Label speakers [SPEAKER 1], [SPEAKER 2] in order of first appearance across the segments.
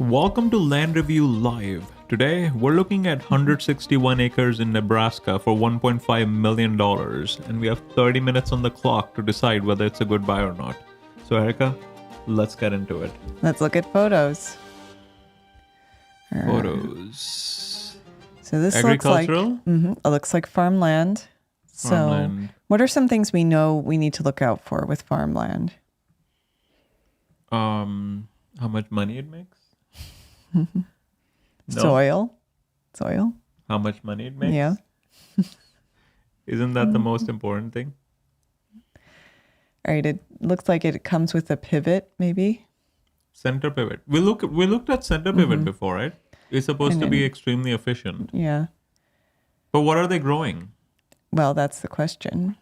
[SPEAKER 1] Welcome to Land Review Live. Today, we're looking at 161 acres in Nebraska for $1.5 million, and we have 30 minutes on the clock to decide whether it's a good buy or not. So, Erica, let's get into it.
[SPEAKER 2] Let's look at photos.
[SPEAKER 1] Photos.
[SPEAKER 2] So this
[SPEAKER 1] Agricultural?
[SPEAKER 2] it looks like farmland. So
[SPEAKER 1] Farmland.
[SPEAKER 2] what are some things we know we need to look out for with farmland?
[SPEAKER 1] How much money it makes? No.
[SPEAKER 2] Soil.
[SPEAKER 1] How much money it makes?
[SPEAKER 2] Yeah.
[SPEAKER 1] Isn't that the most important thing?
[SPEAKER 2] All right. It looks like it comes with a pivot, maybe.
[SPEAKER 1] Center pivot. We looked at center pivot before, right? It's supposed to be extremely efficient.
[SPEAKER 2] Yeah.
[SPEAKER 1] But what are they growing?
[SPEAKER 2] Well, that's the question.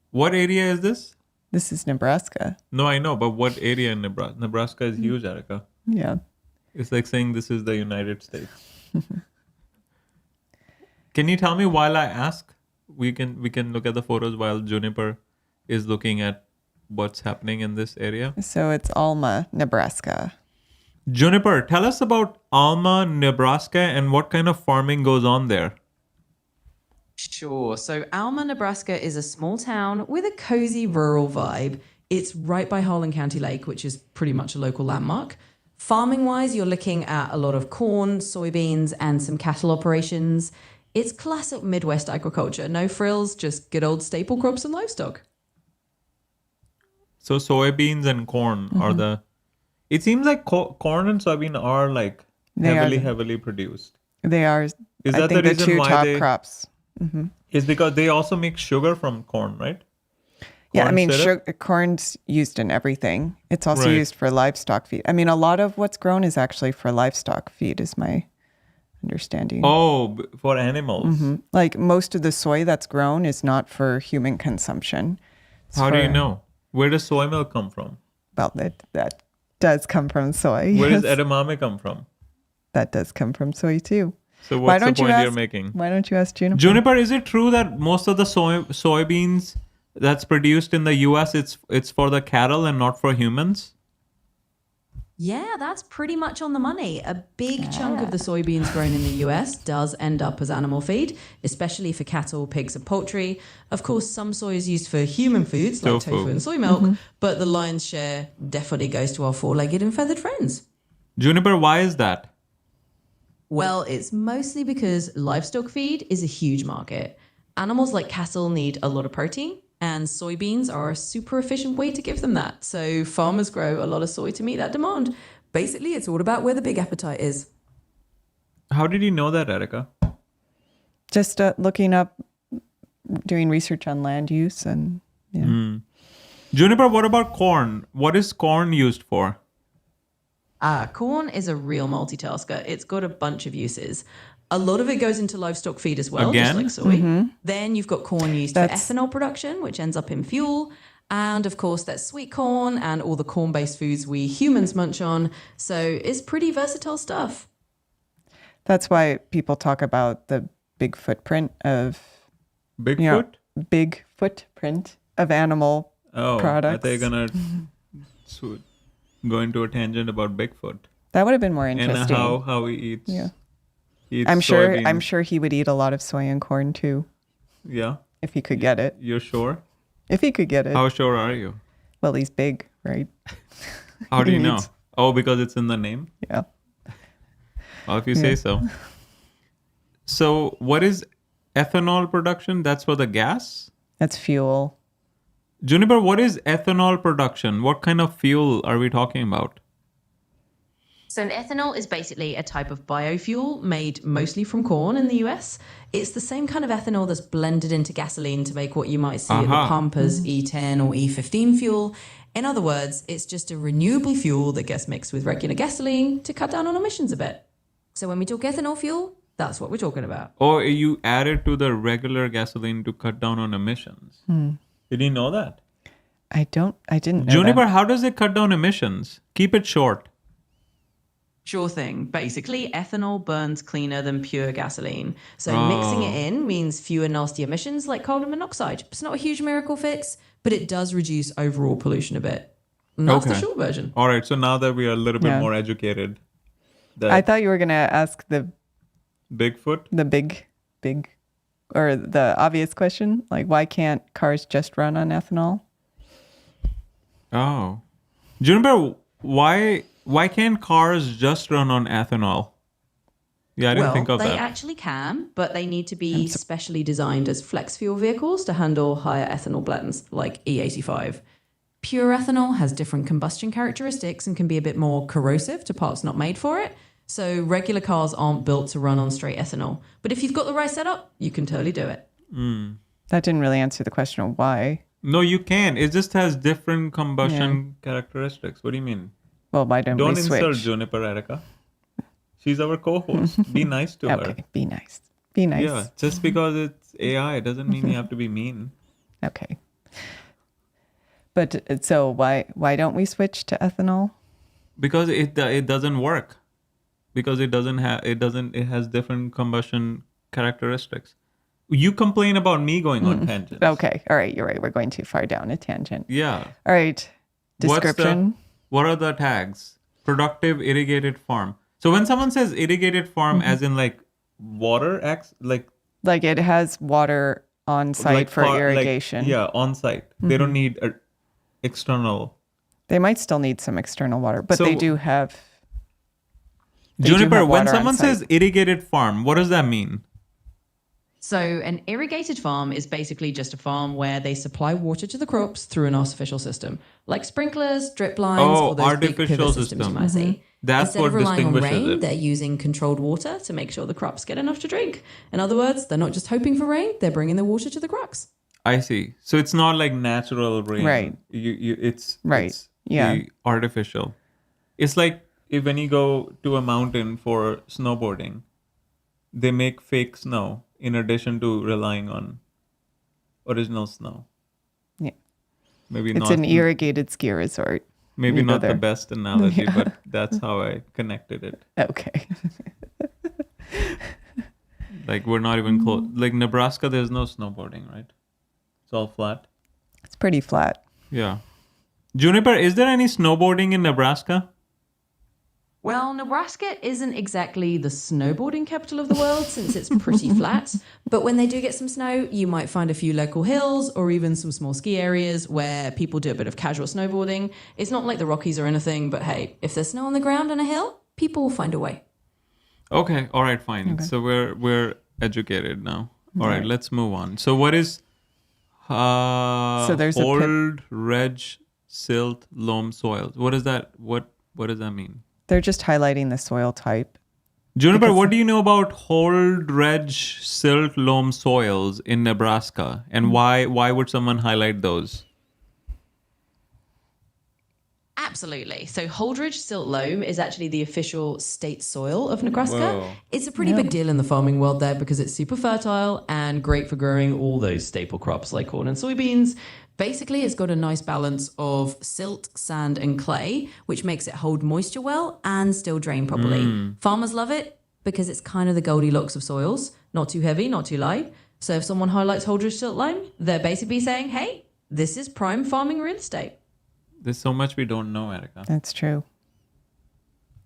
[SPEAKER 1] What area is this?
[SPEAKER 2] This is Nebraska.
[SPEAKER 1] No, I know, but what area in Nebraska? Nebraska is huge, Erica.
[SPEAKER 2] Yeah.
[SPEAKER 1] It's like saying this is the United States. Can you tell me while I ask? We can look at the photos while Juniper is looking at what's happening in this area.
[SPEAKER 2] So it's Alma, Nebraska.
[SPEAKER 1] Juniper, tell us about Alma, Nebraska, and what kind of farming goes on there.
[SPEAKER 3] Sure. So Alma, Nebraska is a small town with a cozy rural vibe. It's right by Harlan County Lake, which is pretty much a local landmark. Farming wise, you're looking at a lot of corn, soybeans, and some cattle operations. It's classic Midwest agriculture. No frills, just good old staple crops and livestock.
[SPEAKER 1] So soybeans and corn are the... It seems like corn and soybean are like heavily produced.
[SPEAKER 2] They are,
[SPEAKER 1] Is
[SPEAKER 2] I
[SPEAKER 1] that
[SPEAKER 2] think,
[SPEAKER 1] the
[SPEAKER 2] the
[SPEAKER 1] reason
[SPEAKER 2] two
[SPEAKER 1] why
[SPEAKER 2] top
[SPEAKER 1] they...
[SPEAKER 2] crops.
[SPEAKER 1] Is because they also make sugar from corn, right?
[SPEAKER 2] Yeah, I
[SPEAKER 1] Corn
[SPEAKER 2] mean,
[SPEAKER 1] syrup?
[SPEAKER 2] corn's used in everything. It's also
[SPEAKER 1] Right.
[SPEAKER 2] used for livestock feed. I mean, a lot of what's grown is actually for livestock feed, is my understanding.
[SPEAKER 1] Oh, for animals.
[SPEAKER 2] Like most of the soy that's grown is not for human consumption. It's
[SPEAKER 1] How do you
[SPEAKER 2] for-
[SPEAKER 1] know? Where does soy milk come from?
[SPEAKER 2] Well, that does come from soy.
[SPEAKER 1] Where
[SPEAKER 2] yes.
[SPEAKER 1] does edamame come from?
[SPEAKER 2] That does come from soy too.
[SPEAKER 1] So
[SPEAKER 2] Why
[SPEAKER 1] what's the
[SPEAKER 2] don't you
[SPEAKER 1] point you're
[SPEAKER 2] ask-
[SPEAKER 1] making?
[SPEAKER 2] Why don't you ask Juniper?
[SPEAKER 1] Juniper, is it true that most of the soybeans that's produced in the US, it's for the cattle and not for humans?
[SPEAKER 3] Yeah, that's pretty much on the money. A big chunk of the soybeans grown in the US does end up as animal feed, especially for cattle, pigs, and poultry. Of course, some soy is used for human foods like tofu and soy milk, but the lion's share definitely goes to our four-legged and feathered friends.
[SPEAKER 1] Juniper, why is that?
[SPEAKER 3] Well, it's mostly because livestock feed is a huge market. Animals like cattle need a lot of protein, and soybeans are a super efficient way to give them that. So farmers grow a lot of soy to meet that demand. Basically, it's all about where the big appetite is.
[SPEAKER 1] How did you know that, Erica?
[SPEAKER 2] Just looking up, doing research on land use and yeah.
[SPEAKER 1] Juniper, what about corn? What is corn used for?
[SPEAKER 3] Corn is a real multitasker. It's got a bunch of uses. A lot of it goes into livestock feed as well,
[SPEAKER 1] Again?
[SPEAKER 3] just like soy. Then you've got corn used
[SPEAKER 2] That's-
[SPEAKER 3] for ethanol production, which ends up in fuel. And of course, that's sweet corn and all the corn-based foods we humans munch on. So it's pretty versatile stuff.
[SPEAKER 2] That's why people talk about the big footprint of
[SPEAKER 1] Bigfoot?
[SPEAKER 2] big footprint of animal
[SPEAKER 1] Oh,
[SPEAKER 2] products.
[SPEAKER 1] are they gonna go into a tangent about Bigfoot
[SPEAKER 2] That would have been more
[SPEAKER 1] and
[SPEAKER 2] interesting.
[SPEAKER 1] how he eats?
[SPEAKER 2] Yeah.
[SPEAKER 1] Eats
[SPEAKER 2] I'm
[SPEAKER 1] soybeans.
[SPEAKER 2] sure he would eat a lot of soy and corn too,
[SPEAKER 1] Yeah,
[SPEAKER 2] if he could get it.
[SPEAKER 1] you're sure?
[SPEAKER 2] If he could get it.
[SPEAKER 1] How sure are you?
[SPEAKER 2] Well, he's big, right?
[SPEAKER 1] How do
[SPEAKER 2] He
[SPEAKER 1] you know?
[SPEAKER 2] needs-
[SPEAKER 1] Oh, because it's in the name?
[SPEAKER 2] Yeah.
[SPEAKER 1] Well, if you say so. So, what is ethanol production? That's for the gas?
[SPEAKER 2] That's fuel.
[SPEAKER 1] Juniper, what is ethanol production? What kind of fuel are we talking about?
[SPEAKER 3] So an ethanol is basically a type of biofuel made mostly from corn in the US. It's the same kind of ethanol that's blended into gasoline to make what you might see at the
[SPEAKER 1] Aha.
[SPEAKER 3] pump as E10 or E15 fuel. In other words, it's just a renewable fuel that gets mixed with regular gasoline to cut down on emissions a bit. So when we talk ethanol fuel, that's what we're talking about.
[SPEAKER 1] Or you add it to the regular gasoline to cut down on emissions. Did you know that?
[SPEAKER 2] I didn't know
[SPEAKER 1] Juniper,
[SPEAKER 2] that.
[SPEAKER 1] how does it cut down emissions? Keep it short.
[SPEAKER 3] Sure thing. Basically, ethanol burns cleaner than pure gasoline. So mixing it in means fewer nasty emissions like carbon monoxide. It's not a huge miracle fix, but it does reduce overall pollution a bit. And that's the
[SPEAKER 1] Okay.
[SPEAKER 3] short version.
[SPEAKER 1] All right. So now that we are a little bit
[SPEAKER 2] Yeah.
[SPEAKER 1] more educated,
[SPEAKER 2] I thought you were going to ask the
[SPEAKER 1] Bigfoot?
[SPEAKER 2] big, or the obvious question, like why can't cars just run on ethanol?
[SPEAKER 1] Oh. Juniper, why can't cars just run on ethanol? Yeah, I didn't think of
[SPEAKER 3] they
[SPEAKER 1] that.
[SPEAKER 3] actually can, but they need to be specially designed as flex fuel vehicles to handle higher ethanol blends like E85. Pure ethanol has different combustion characteristics and can be a bit more corrosive to parts not made for it. So regular cars aren't built to run on straight ethanol. But if you've got the right setup, you can totally do it.
[SPEAKER 2] That didn't really answer the question of why.
[SPEAKER 1] No, you can. It just has different combustion characteristics. What do you mean?
[SPEAKER 2] Well, why don't
[SPEAKER 1] Don't
[SPEAKER 2] we
[SPEAKER 1] insult
[SPEAKER 2] switch?
[SPEAKER 1] Juniper, Erica. She's our co-host. Be nice to her.
[SPEAKER 2] Okay, be nice. Be nice.
[SPEAKER 1] Yeah, just because it's AI doesn't mean you have to be mean.
[SPEAKER 2] Okay. But so why don't we switch to ethanol?
[SPEAKER 1] Because it doesn't work. Because it has different combustion characteristics. You complain about me going on tangents.
[SPEAKER 2] Okay. All right. You're right. We're going too far down a tangent.
[SPEAKER 1] Yeah.
[SPEAKER 2] All right. Description.
[SPEAKER 1] What are the tags? Productive irrigated farm. So when someone says irrigated farm, as in like water,
[SPEAKER 2] Like it has water on site for irrigation.
[SPEAKER 1] On site. They don't need external.
[SPEAKER 2] They might still need some external water, but they do have.
[SPEAKER 1] Juniper, when someone says irrigated farm, what does that mean?
[SPEAKER 3] So an irrigated farm is basically just a farm where they supply water to the crops through an artificial system, like sprinklers, drip lines, or those big
[SPEAKER 1] artificial
[SPEAKER 3] pivot systems you might see.
[SPEAKER 1] That's
[SPEAKER 3] Instead
[SPEAKER 1] what
[SPEAKER 3] of relying on
[SPEAKER 1] distinguishes
[SPEAKER 3] rain,
[SPEAKER 1] it.
[SPEAKER 3] they're using controlled water to make sure the crops get enough to drink. In other words, they're not just hoping for rain; they're bringing the water to the crops.
[SPEAKER 1] I see. So it's not like natural rain.
[SPEAKER 2] Right.
[SPEAKER 1] It's
[SPEAKER 2] Yeah.
[SPEAKER 1] the artificial. It's like if when you go to a mountain for snowboarding, they make fake snow in addition to relying on original snow.
[SPEAKER 2] Yeah.
[SPEAKER 1] Maybe
[SPEAKER 2] It's
[SPEAKER 1] not
[SPEAKER 2] an irrigated ski resort.
[SPEAKER 1] maybe
[SPEAKER 2] You go
[SPEAKER 1] not the
[SPEAKER 2] there.
[SPEAKER 1] best analogy, but that's how I connected it.
[SPEAKER 2] Okay.
[SPEAKER 1] Like we're not even close. Like Nebraska, there's no snowboarding, right? It's all flat.
[SPEAKER 2] It's pretty flat.
[SPEAKER 1] Yeah. Juniper, is there any snowboarding in Nebraska?
[SPEAKER 3] Well, Nebraska isn't exactly the snowboarding capital of the world since it's pretty flat. But when they do get some snow, you might find a few local hills or even some small ski areas where people do a bit of casual snowboarding. It's not like the Rockies or anything, but hey, if there's snow on the ground and a hill, people will find a way.
[SPEAKER 1] Okay, all right, fine. Okay. So we're educated now. All right, let's move on. So what is
[SPEAKER 2] so there's
[SPEAKER 1] hold, reg, silt, loam soils? What is that? What does that mean?
[SPEAKER 2] They're just highlighting the soil type.
[SPEAKER 1] Juniper, what do you know about hold, reg, silt, loam soils in Nebraska, and why would someone highlight those?
[SPEAKER 3] Absolutely. So Holdridge silt loam is actually the official state soil of Nebraska.
[SPEAKER 1] Whoa.
[SPEAKER 3] It's a pretty big deal in the farming world there because it's super fertile and great for growing all those staple crops like corn and soybeans. Basically, it's got a nice balance of silt, sand, and clay, which makes it hold moisture well and still drain properly. Farmers love it because it's kind of the Goldilocks of soils. Not too heavy, not too light. So if someone highlights Holdridge silt loam, they're basically saying, hey, this is prime farming real estate.
[SPEAKER 1] There's so much we don't know, Erica.
[SPEAKER 2] That's true.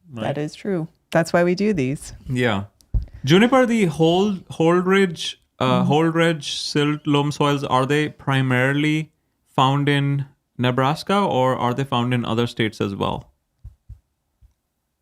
[SPEAKER 1] Right?
[SPEAKER 2] That is true. That's why we do these.
[SPEAKER 1] Yeah. Juniper, the Holdridge silt loam soils, are they primarily found in Nebraska or are they found in other states as well?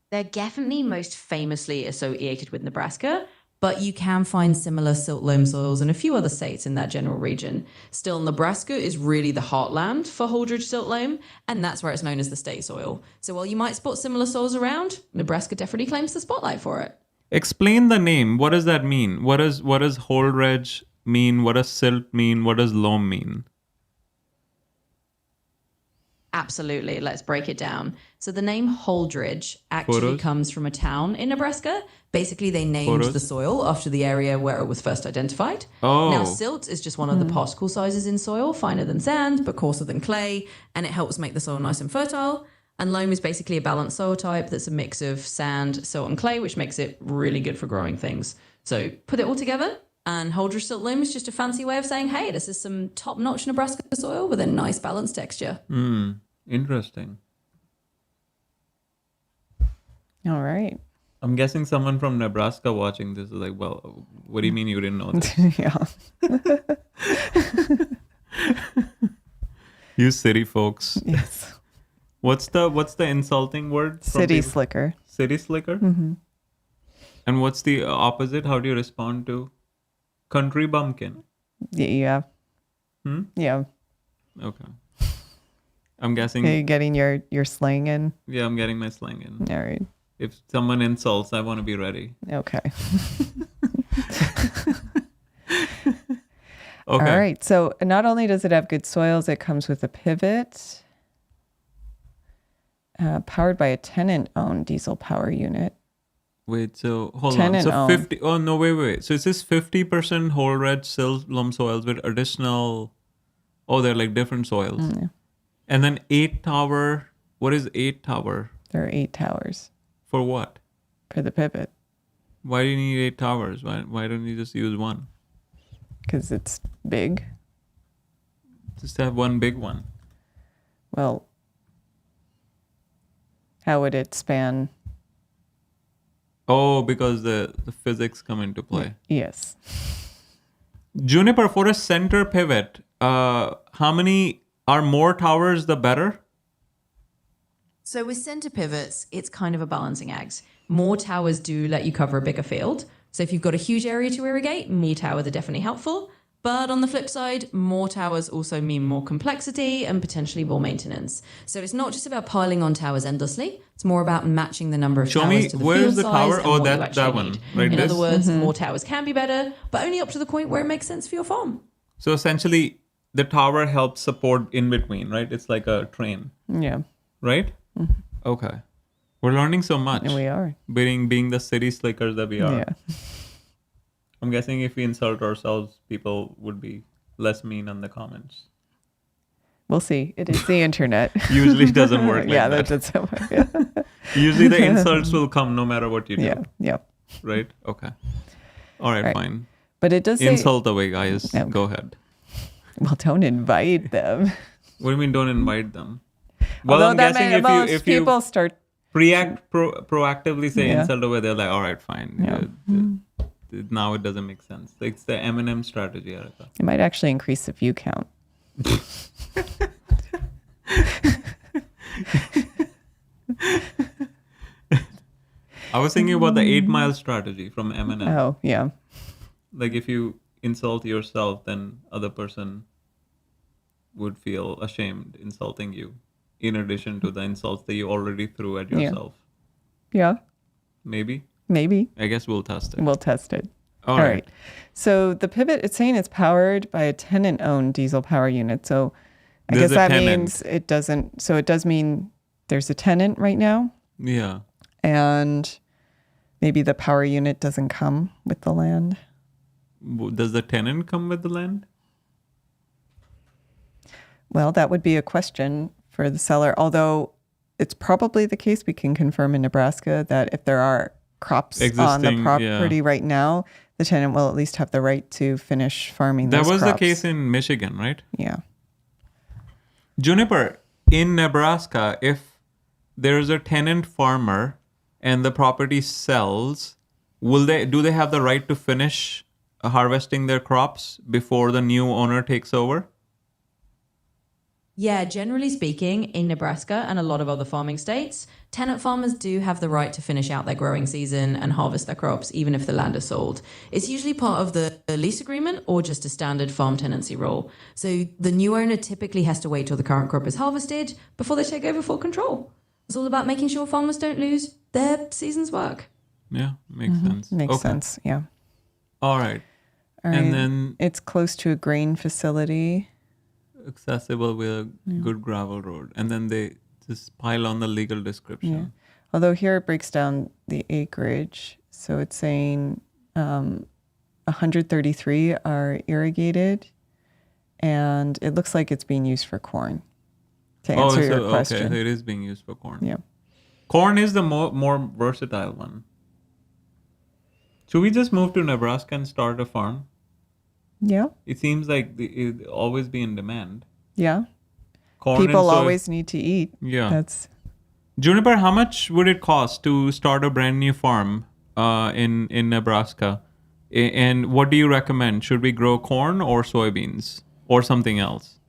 [SPEAKER 3] They're definitely most famously associated with Nebraska, but you can find similar silt loam soils in a few other states in that general region. Still, Nebraska is really the heartland for Holdridge silt loam, and that's where it's known as the state soil. So while you might spot similar soils around, Nebraska definitely claims the spotlight for it.
[SPEAKER 1] Explain the name. What does that mean? What does Holdridge mean? What does silt mean? What does loam mean?
[SPEAKER 3] Absolutely. Let's break it down. So the name Holdridge actually comes from a town in Nebraska. Basically, they named the soil after the area where it was first identified.
[SPEAKER 1] Oh.
[SPEAKER 3] Now, silt is just one of the particle sizes in soil, finer than sand, but coarser than clay, and it helps make the soil nice and fertile. And loam is basically a balanced soil type that's a mix of sand, silt, and clay, which makes it really good for growing things. So put it all together, and Holdridge silt loam is just a fancy way of saying, hey, this is some top-notch Nebraska soil with a nice balanced texture.
[SPEAKER 1] Interesting.
[SPEAKER 2] All right.
[SPEAKER 1] I'm guessing someone from Nebraska watching this is like, well, what do you mean you didn't know this?
[SPEAKER 2] Yeah.
[SPEAKER 1] You city folks.
[SPEAKER 2] Yes.
[SPEAKER 1] What's the insulting word? From
[SPEAKER 2] City
[SPEAKER 1] people?
[SPEAKER 2] slicker.
[SPEAKER 1] City slicker?
[SPEAKER 2] Mm-hmm.
[SPEAKER 1] And what's the opposite? How do you respond to country bumpkin?
[SPEAKER 2] Yeah.
[SPEAKER 1] Hmm?
[SPEAKER 2] Yeah.
[SPEAKER 1] Okay. I'm guessing.
[SPEAKER 2] Are you getting your slang in?
[SPEAKER 1] Yeah, I'm getting my slang in.
[SPEAKER 2] All right.
[SPEAKER 1] If someone insults, I want to be ready.
[SPEAKER 2] Okay.
[SPEAKER 1] Okay.
[SPEAKER 2] All right. So not only does it have good soils, it comes with a pivot, powered by a tenant-owned diesel power unit.
[SPEAKER 1] Wait, so hold on.
[SPEAKER 2] Tenant
[SPEAKER 1] So
[SPEAKER 2] owned.
[SPEAKER 1] 50. Oh, no, wait. So it says 50% whole red sill loam soils with additional. Oh, they're like different soils.
[SPEAKER 2] Yeah.
[SPEAKER 1] And then 8 tower. What is 8 tower?
[SPEAKER 2] There are 8 towers
[SPEAKER 1] For what?
[SPEAKER 2] for the pivot
[SPEAKER 1] Why do you need 8 towers? Why don't you just use one?
[SPEAKER 2] because it's big.
[SPEAKER 1] Just have one big one.
[SPEAKER 2] Well, how would it span?
[SPEAKER 1] Oh, because the physics come into play.
[SPEAKER 2] Yes.
[SPEAKER 1] Juniper, for a center pivot, how many are more towers the better?
[SPEAKER 3] So with center pivots, it's kind of a balancing act. More towers do let you cover a bigger field. So if you've got a huge area to irrigate, more towers are definitely helpful. But on the flip side, more towers also mean more complexity and potentially more maintenance. So it's not just about piling on towers endlessly. It's more about matching the number of
[SPEAKER 1] Show
[SPEAKER 3] towers
[SPEAKER 1] me,
[SPEAKER 3] to the
[SPEAKER 1] where's
[SPEAKER 3] field
[SPEAKER 1] the
[SPEAKER 3] size
[SPEAKER 1] tower?
[SPEAKER 3] and
[SPEAKER 1] Oh,
[SPEAKER 3] what you
[SPEAKER 1] that
[SPEAKER 3] actually
[SPEAKER 1] one,
[SPEAKER 3] need.
[SPEAKER 1] right?
[SPEAKER 3] In
[SPEAKER 1] This?
[SPEAKER 3] other words, more towers can be better, but only up to the point where it makes sense for your farm.
[SPEAKER 1] So essentially, the tower helps support in between, right? It's like a train,
[SPEAKER 2] Yeah.
[SPEAKER 1] right? Okay. We're learning so much.
[SPEAKER 2] And we are.
[SPEAKER 1] Being the city slickers that we are.
[SPEAKER 2] Yeah.
[SPEAKER 1] I'm guessing if we insult ourselves, people would be less mean on the comments.
[SPEAKER 2] We'll see. It is the internet.
[SPEAKER 1] Usually it doesn't work like
[SPEAKER 2] yeah,
[SPEAKER 1] that.
[SPEAKER 2] that's how. Yeah.
[SPEAKER 1] Usually the insults will come no matter what you do.
[SPEAKER 2] Yeah. Yeah.
[SPEAKER 1] Right? Okay. All right,
[SPEAKER 2] Right.
[SPEAKER 1] fine.
[SPEAKER 2] But it does say.
[SPEAKER 1] Insult away, guys.
[SPEAKER 2] Okay.
[SPEAKER 1] Go ahead.
[SPEAKER 2] Well, don't invite them.
[SPEAKER 1] What do you mean don't invite them? Well,
[SPEAKER 2] Although
[SPEAKER 1] I'm
[SPEAKER 2] that
[SPEAKER 1] guessing
[SPEAKER 2] may,
[SPEAKER 1] if
[SPEAKER 2] most
[SPEAKER 1] you
[SPEAKER 2] people start.
[SPEAKER 1] proactively say
[SPEAKER 2] Yeah.
[SPEAKER 1] insult away, they're like, all right, fine.
[SPEAKER 2] Yeah.
[SPEAKER 1] Now it doesn't make sense. It's the Eminem strategy, Erica.
[SPEAKER 2] It might actually increase the view count.
[SPEAKER 1] I was thinking about the 8 Mile strategy from Eminem.
[SPEAKER 2] Oh, yeah.
[SPEAKER 1] Like if you insult yourself, then other person would feel ashamed insulting you, in addition to the insults that you already threw at
[SPEAKER 2] Yeah.
[SPEAKER 1] yourself.
[SPEAKER 2] Yeah.
[SPEAKER 1] Maybe.
[SPEAKER 2] Maybe.
[SPEAKER 1] I guess we'll test it.
[SPEAKER 2] We'll test it.
[SPEAKER 1] All right.
[SPEAKER 2] So the pivot, it's saying it's powered by a tenant-owned diesel power unit. So I
[SPEAKER 1] There's
[SPEAKER 2] guess
[SPEAKER 1] a
[SPEAKER 2] that
[SPEAKER 1] tenant.
[SPEAKER 2] means it doesn't. So it does mean there's a tenant right now,
[SPEAKER 1] Yeah.
[SPEAKER 2] and maybe the power unit doesn't come with the land.
[SPEAKER 1] Does the tenant come with the land?
[SPEAKER 2] Well, that would be a question for the seller. Although it's probably the case, we can confirm in Nebraska that if there are crops on the
[SPEAKER 1] Existing,
[SPEAKER 2] property
[SPEAKER 1] yeah.
[SPEAKER 2] right now, the tenant will at least have the right to finish farming
[SPEAKER 1] That
[SPEAKER 2] those
[SPEAKER 1] was
[SPEAKER 2] crops.
[SPEAKER 1] the case in Michigan, right?
[SPEAKER 2] Yeah.
[SPEAKER 1] Juniper, in Nebraska, if there's a tenant farmer and the property sells, do they have the right to finish harvesting their crops before the new owner takes over?
[SPEAKER 3] Yeah, generally speaking, in Nebraska and a lot of other farming states, tenant farmers do have the right to finish out their growing season and harvest their crops, even if the land is sold. It's usually part of the lease agreement or just a standard farm tenancy rule. So the new owner typically has to wait till the current crop is harvested before they take over full control. It's all about making sure farmers don't lose their season's work.
[SPEAKER 1] Yeah, makes sense.
[SPEAKER 2] Makes
[SPEAKER 1] Okay.
[SPEAKER 2] sense. Yeah.
[SPEAKER 1] All right.
[SPEAKER 2] All right.
[SPEAKER 1] And then
[SPEAKER 2] It's close to a grain facility.
[SPEAKER 1] accessible with a good gravel road. And then they just pile on the legal description.
[SPEAKER 2] Yeah. Although here it breaks down the acreage. So it's saying 133 are irrigated, and it looks like it's being used for corn. To answer your question.
[SPEAKER 1] Okay, so it is being used for corn.
[SPEAKER 2] Yeah.
[SPEAKER 1] Corn is the more versatile one. Should we just move to Nebraska and start a farm?
[SPEAKER 2] Yeah.
[SPEAKER 1] It seems like it always be in demand.
[SPEAKER 2] Yeah.
[SPEAKER 1] Corn and
[SPEAKER 2] People
[SPEAKER 1] soy-
[SPEAKER 2] always need to eat.
[SPEAKER 1] Yeah.
[SPEAKER 2] That's
[SPEAKER 1] Juniper, how much would it cost to start a brand new farm in Nebraska? And what do you recommend? Should we grow corn or soybeans or something else?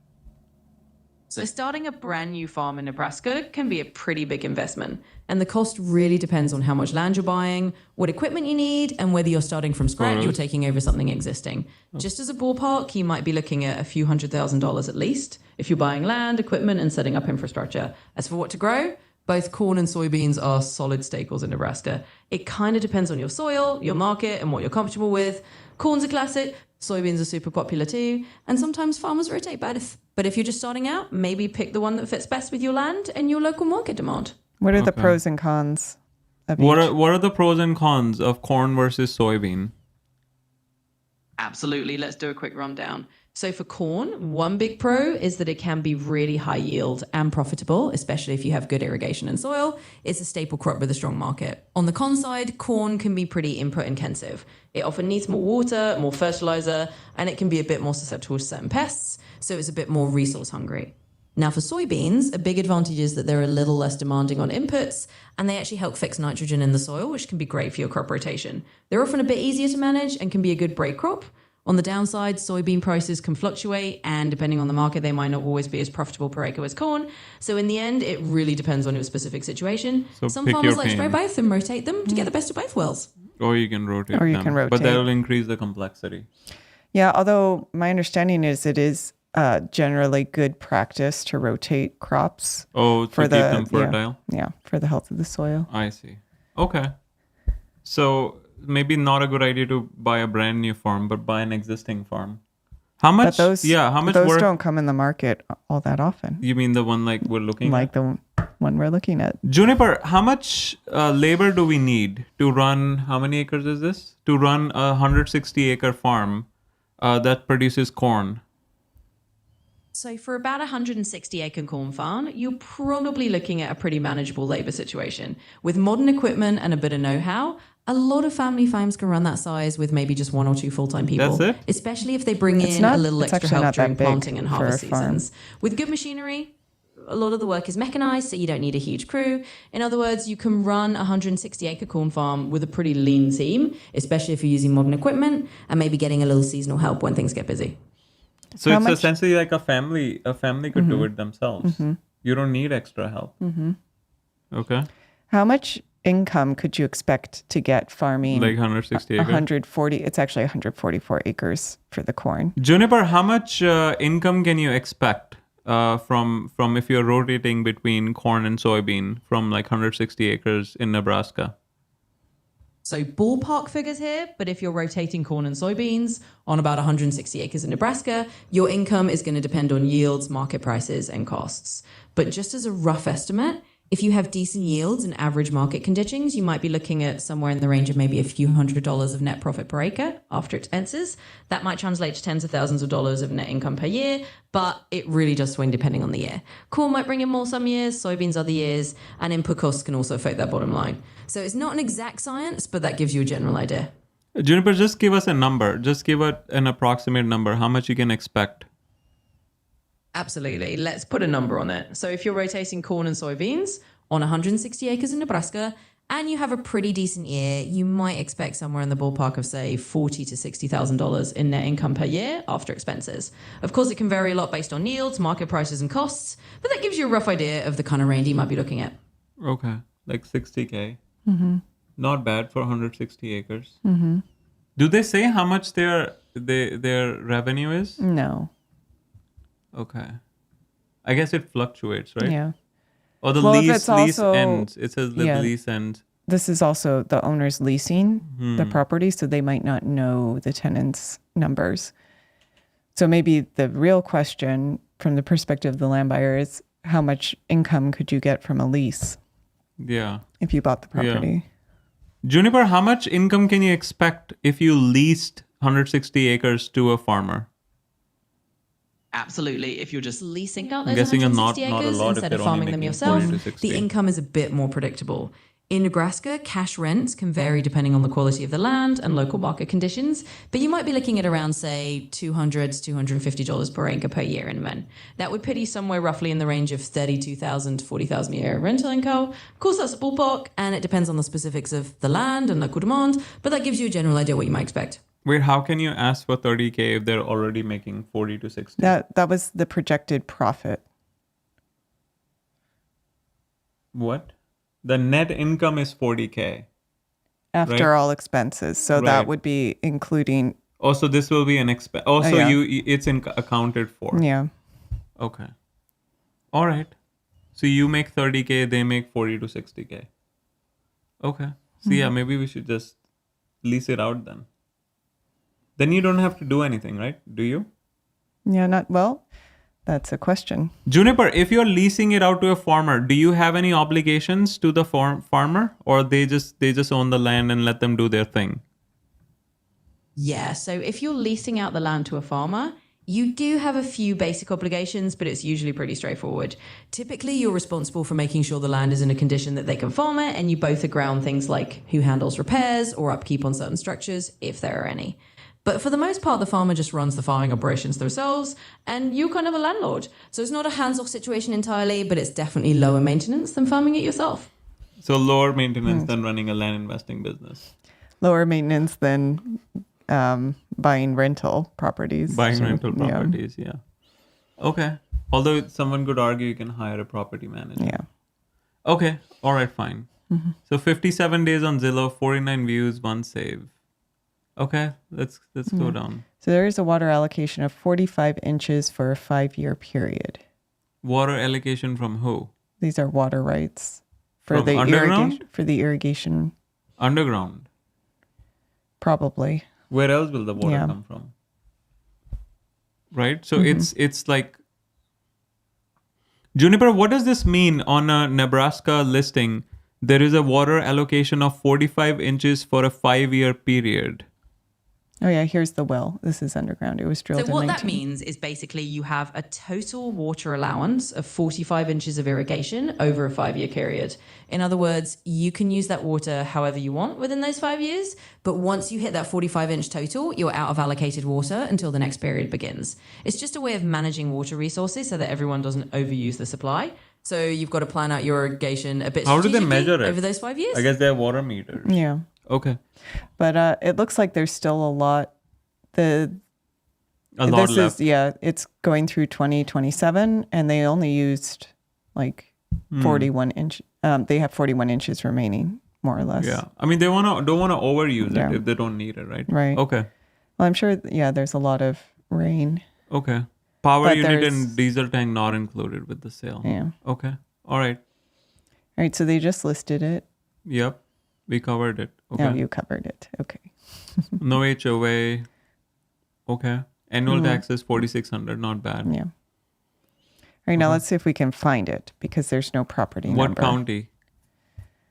[SPEAKER 3] So starting a brand new farm in Nebraska can be a pretty big investment. And the cost really depends on how much land you're buying, what equipment you need, and whether you're starting from scratch or taking over something existing. Just as a ballpark, you might be looking at a few $100,000 at least if you're buying land, equipment, and setting up infrastructure. As for what to grow, both corn and soybeans are solid staples in Nebraska. It kind of depends on your soil, your market, and what you're comfortable with. Corn's a classic, soybeans are super popular too, and sometimes farmers rotate both. But if you're just starting out, maybe pick the one that fits best with your land and your local market demand.
[SPEAKER 2] What are the pros and cons of
[SPEAKER 1] What
[SPEAKER 2] each?
[SPEAKER 1] are the pros and cons of corn versus soybean?
[SPEAKER 3] Absolutely. Let's do a quick rundown. So for corn, one big pro is that it can be really high yield and profitable, especially if you have good irrigation and soil. It's a staple crop with a strong market. On the con side, corn can be pretty input intensive. It often needs more water, more fertilizer, and it can be a bit more susceptible to certain pests. So it's a bit more resource hungry. Now for soybeans, a big advantage is that they're a little less demanding on inputs, and they actually help fix nitrogen in the soil, which can be great for your crop rotation. They're often a bit easier to manage and can be a good break crop. On the downside, soybean prices can fluctuate, and depending on the market, they might not always be as profitable per acre as corn. So in the end, it really depends on your specific situation.
[SPEAKER 1] So
[SPEAKER 3] Some
[SPEAKER 1] pick
[SPEAKER 3] farmers
[SPEAKER 1] your
[SPEAKER 3] like to grow
[SPEAKER 1] pain.
[SPEAKER 3] both and rotate them to get the best of both worlds.
[SPEAKER 1] Or you can rotate
[SPEAKER 2] Or you
[SPEAKER 1] them.
[SPEAKER 2] can
[SPEAKER 1] But
[SPEAKER 2] rotate.
[SPEAKER 1] that'll increase the complexity.
[SPEAKER 2] Yeah, although my understanding is it is generally good practice to rotate crops
[SPEAKER 1] Oh, to
[SPEAKER 2] for
[SPEAKER 1] keep
[SPEAKER 2] the
[SPEAKER 1] them fertile?
[SPEAKER 2] Yeah, for the health of the soil.
[SPEAKER 1] I see. Okay. So maybe not a good idea to buy a brand new farm, but buy an existing farm. How much?
[SPEAKER 2] But those,
[SPEAKER 1] how much
[SPEAKER 2] those
[SPEAKER 1] work?
[SPEAKER 2] don't come in the market all that often,
[SPEAKER 1] You mean the one like we're looking
[SPEAKER 2] like
[SPEAKER 1] at?
[SPEAKER 2] the one we're looking at.
[SPEAKER 1] Juniper, how much labor do we need to run? How many acres is this? To run a 160-acre farm that produces corn.
[SPEAKER 3] So for about a 160-acre corn farm, you're probably looking at a pretty manageable labor situation. With modern equipment and a bit of know-how, a lot of family farms can run that size with maybe just one or two full-time people.
[SPEAKER 1] That's it?
[SPEAKER 3] Especially if they bring
[SPEAKER 2] It's
[SPEAKER 3] in
[SPEAKER 2] not-
[SPEAKER 3] a little
[SPEAKER 2] it's
[SPEAKER 3] extra
[SPEAKER 2] actually
[SPEAKER 3] help
[SPEAKER 2] not that
[SPEAKER 3] during
[SPEAKER 2] big
[SPEAKER 3] planting and
[SPEAKER 2] for a
[SPEAKER 3] harvest
[SPEAKER 2] farm.
[SPEAKER 3] seasons. With good machinery, a lot of the work is mechanized, so you don't need a huge crew. In other words, you can run a 160-acre corn farm with a pretty lean team, especially if you're using modern equipment and maybe getting a little seasonal help when things get busy.
[SPEAKER 1] So
[SPEAKER 2] How
[SPEAKER 1] it's
[SPEAKER 2] much-
[SPEAKER 1] essentially like a family. A family could do it themselves. You don't need extra help. Okay.
[SPEAKER 2] How much income could you expect to get farming
[SPEAKER 1] Like 160 acres.
[SPEAKER 2] 140? It's actually 144 acres for the corn.
[SPEAKER 1] Juniper, how much income can you expect from if you're rotating between corn and soybean from like 160 acres in Nebraska?
[SPEAKER 3] So ballpark figures here, but if you're rotating corn and soybeans on about 160 acres in Nebraska, your income is going to depend on yields, market prices, and costs. But just as a rough estimate, if you have decent yields and average market conditions, you might be looking at somewhere in the range of maybe a few $100s of net profit per acre after expenses. That might translate to tens of thousands of dollars of net income per year, but it really does swing depending on the year. Corn might bring in more some years, soybeans other years, and input costs can also affect that bottom line. So it's not an exact science, but that gives you a general idea.
[SPEAKER 1] Juniper, just give us a number. Just give it an approximate number. How much you can expect?
[SPEAKER 3] Absolutely. Let's put a number on it. So if you're rotating corn and soybeans on 160 acres in Nebraska and you have a pretty decent year, you might expect somewhere in the ballpark of say $40,000 to $60,000 in net income per year after expenses. Of course, it can vary a lot based on yields, market prices, and costs, but that gives you a rough idea of the kind of range you might be looking at.
[SPEAKER 1] Okay, like 60K. Not bad for 160 acres. Do they say how much their revenue is?
[SPEAKER 2] No.
[SPEAKER 1] Okay. I guess it fluctuates, right?
[SPEAKER 2] Yeah.
[SPEAKER 1] Or the
[SPEAKER 2] Well, if
[SPEAKER 1] lease
[SPEAKER 2] it's also-
[SPEAKER 1] ends. It says the
[SPEAKER 2] yeah.
[SPEAKER 1] lease ends.
[SPEAKER 2] This is also the owners leasing the property, so they might not know the tenants' numbers. So maybe the real question from the perspective of the land buyer is how much income could you get from a lease
[SPEAKER 1] Yeah.
[SPEAKER 2] if you bought the property?
[SPEAKER 1] Juniper, how much income can you expect if you leased 160 acres to a farmer?
[SPEAKER 3] Absolutely. If you're just leasing out those
[SPEAKER 1] guessing
[SPEAKER 3] 160
[SPEAKER 1] not a
[SPEAKER 3] acres
[SPEAKER 1] lot if
[SPEAKER 3] instead
[SPEAKER 1] they're
[SPEAKER 3] of
[SPEAKER 1] only
[SPEAKER 3] farming them
[SPEAKER 1] making
[SPEAKER 3] yourself,
[SPEAKER 1] 40 to 60.
[SPEAKER 3] the income is a bit more predictable. In Nebraska, cash rents can vary depending on the quality of the land and local market conditions, but you might be looking at around, say, $200 to $250 per acre per year in men. That would put you somewhere roughly in the range of $32,000 to $40,000 a year rental income. Of course, that's a ballpark, and it depends on the specifics of the land and local demand, but that gives you a general idea what you might expect.
[SPEAKER 1] Wait, how can you ask for 30K if they're already making 40 to 60?
[SPEAKER 2] That was the projected profit.
[SPEAKER 1] What? The net income is 40K.
[SPEAKER 2] After
[SPEAKER 1] Right.
[SPEAKER 2] all expenses. So
[SPEAKER 1] Right.
[SPEAKER 2] that would be including,
[SPEAKER 1] Also, this will be an expense. Also,
[SPEAKER 2] yeah.
[SPEAKER 1] it's accounted for.
[SPEAKER 2] yeah.
[SPEAKER 1] Okay. All right. So you make 30K, they make 40 to 60K. Okay. So yeah, maybe we should just lease it out then. Then you don't have to do anything, right? Do you?
[SPEAKER 2] Yeah, that's a question.
[SPEAKER 1] Juniper, if you're leasing it out to a farmer, do you have any obligations to the farmer, or they just own the land and let them do their thing?
[SPEAKER 3] Yeah, so if you're leasing out the land to a farmer, you do have a few basic obligations, but it's usually pretty straightforward. Typically, you're responsible for making sure the land is in a condition that they can farm it, and you both agree on things like who handles repairs or upkeep on certain structures, if there are any. But for the most part, the farmer just runs the farming operations themselves, and you're kind of a landlord. So it's not a hands-off situation entirely, but it's definitely lower maintenance than farming it yourself.
[SPEAKER 1] So lower maintenance than running a land investing business.
[SPEAKER 2] Lower maintenance than buying rental properties.
[SPEAKER 1] Buying
[SPEAKER 2] So,
[SPEAKER 1] rental properties, yeah. Okay. Although someone could argue you can hire a property manager.
[SPEAKER 2] Yeah.
[SPEAKER 1] Okay. All right, fine. So 57 days on Zillow, 49 views, 1 save. Okay, let's go down.
[SPEAKER 2] So there is a water allocation of 45 inches for a 5-year period.
[SPEAKER 1] Water allocation from who?
[SPEAKER 2] These are water rights for
[SPEAKER 1] From
[SPEAKER 2] the
[SPEAKER 1] underground?
[SPEAKER 2] irrigation,
[SPEAKER 1] Underground.
[SPEAKER 2] probably.
[SPEAKER 1] Where else will the water
[SPEAKER 2] Yeah.
[SPEAKER 1] come from? Right? So it's like Juniper, what does this mean on a Nebraska listing? There is a water allocation of 45 inches for a 5-year period.
[SPEAKER 2] Oh yeah, here's the well. This is underground. It was drilled
[SPEAKER 3] So
[SPEAKER 2] in
[SPEAKER 3] what
[SPEAKER 2] 19...
[SPEAKER 3] that means is basically you have a total water allowance of 45 inches of irrigation over a 5-year period. In other words, you can use that water however you want within those 5 years, but once you hit that 45-inch total, you're out of allocated water until the next period begins. It's just a way of managing water resources so that everyone doesn't overuse the supply. So you've got to plan out your irrigation a bit
[SPEAKER 1] How do they
[SPEAKER 3] strategically
[SPEAKER 1] measure it?
[SPEAKER 3] over those 5 years.
[SPEAKER 1] I guess they have water meters.
[SPEAKER 2] Yeah.
[SPEAKER 1] Okay.
[SPEAKER 2] But it looks like there's still a lot.
[SPEAKER 1] A lot
[SPEAKER 2] this
[SPEAKER 1] left.
[SPEAKER 2] is it's going through 2027, and they only used like 41 inch. They have 41 inches remaining, more or less.
[SPEAKER 1] Yeah. I mean, they don't want to overuse
[SPEAKER 2] Yeah.
[SPEAKER 1] it if they don't need it, right?
[SPEAKER 2] Right.
[SPEAKER 1] Okay.
[SPEAKER 2] Well, I'm sure. Yeah, there's a lot of rain.
[SPEAKER 1] Okay. Power
[SPEAKER 2] But
[SPEAKER 1] unit
[SPEAKER 2] there's-
[SPEAKER 1] and diesel tank not included with the sale.
[SPEAKER 2] Yeah.
[SPEAKER 1] Okay. All right.
[SPEAKER 2] All right. So they just listed it.
[SPEAKER 1] Yep. We covered it. Okay.
[SPEAKER 2] Oh, you covered it. Okay.
[SPEAKER 1] No HOA. Okay. Annual tax is 4,600. Not bad.
[SPEAKER 2] Yeah. All right. Now let's see if we can find it because there's no property
[SPEAKER 1] What
[SPEAKER 2] number.
[SPEAKER 1] county?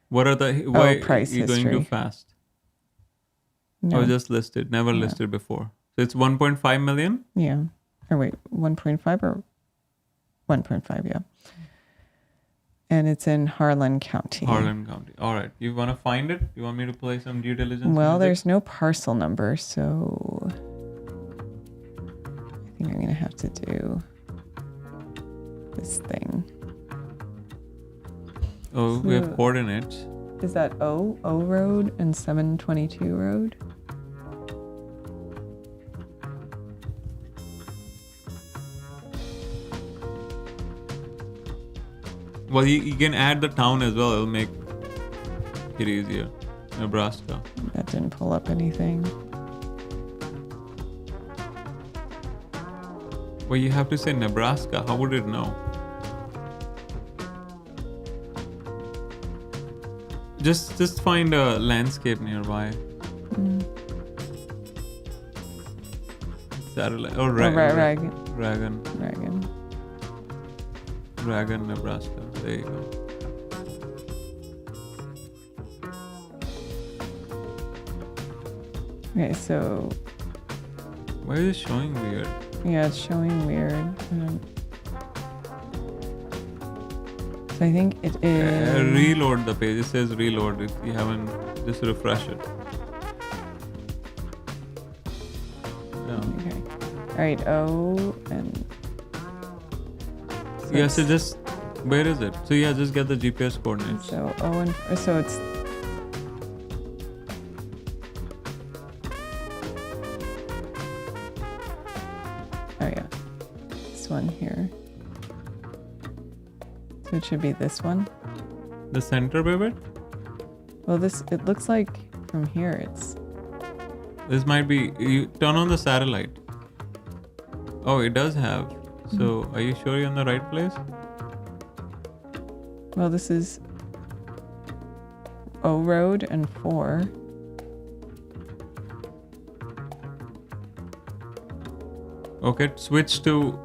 [SPEAKER 1] What are the why
[SPEAKER 2] price
[SPEAKER 1] you going too
[SPEAKER 2] history.
[SPEAKER 1] fast?
[SPEAKER 2] No.
[SPEAKER 1] Oh, just listed. Never listed before. So it's 1.5 million.
[SPEAKER 2] Yeah. Or wait, 1.5 or 1.5? Yeah. And it's in Harlan County.
[SPEAKER 1] Harlan County. All right. You want to find it? You want me to play some due diligence?
[SPEAKER 2] Well,
[SPEAKER 1] music?
[SPEAKER 2] there's no parcel number, so I think I'm going to have to do this thing.
[SPEAKER 1] Oh, we have
[SPEAKER 2] So-
[SPEAKER 1] coordinates.
[SPEAKER 2] Is that O Road and 722 Road?
[SPEAKER 1] Well, you can add the town as well. It'll make it easier. Nebraska.
[SPEAKER 2] That didn't pull up anything.
[SPEAKER 1] Well, you have to say Nebraska. How would it know? Just find a landscape nearby. Satellite. Oh, Ragan. Ragan, Nebraska. There you go.
[SPEAKER 2] Okay, so
[SPEAKER 1] Why is it showing weird?
[SPEAKER 2] yeah, it's showing weird. So So I think it is.
[SPEAKER 1] Reload the page. It says reload. If you haven't, just refresh it. Yeah.
[SPEAKER 2] Okay. All right. O and.
[SPEAKER 1] Yeah, so just, where is it? So yeah, just get the GPS coordinates.
[SPEAKER 2] So O and so it's. Oh yeah, this one here. So it should be this one.
[SPEAKER 1] The center pivot?
[SPEAKER 2] Well, it looks like from here it's.
[SPEAKER 1] This might be, you turn on the satellite. Oh, it does have. So are you sure you're in the right place?
[SPEAKER 2] Well, this is O Road and 4.
[SPEAKER 1] Okay, switch to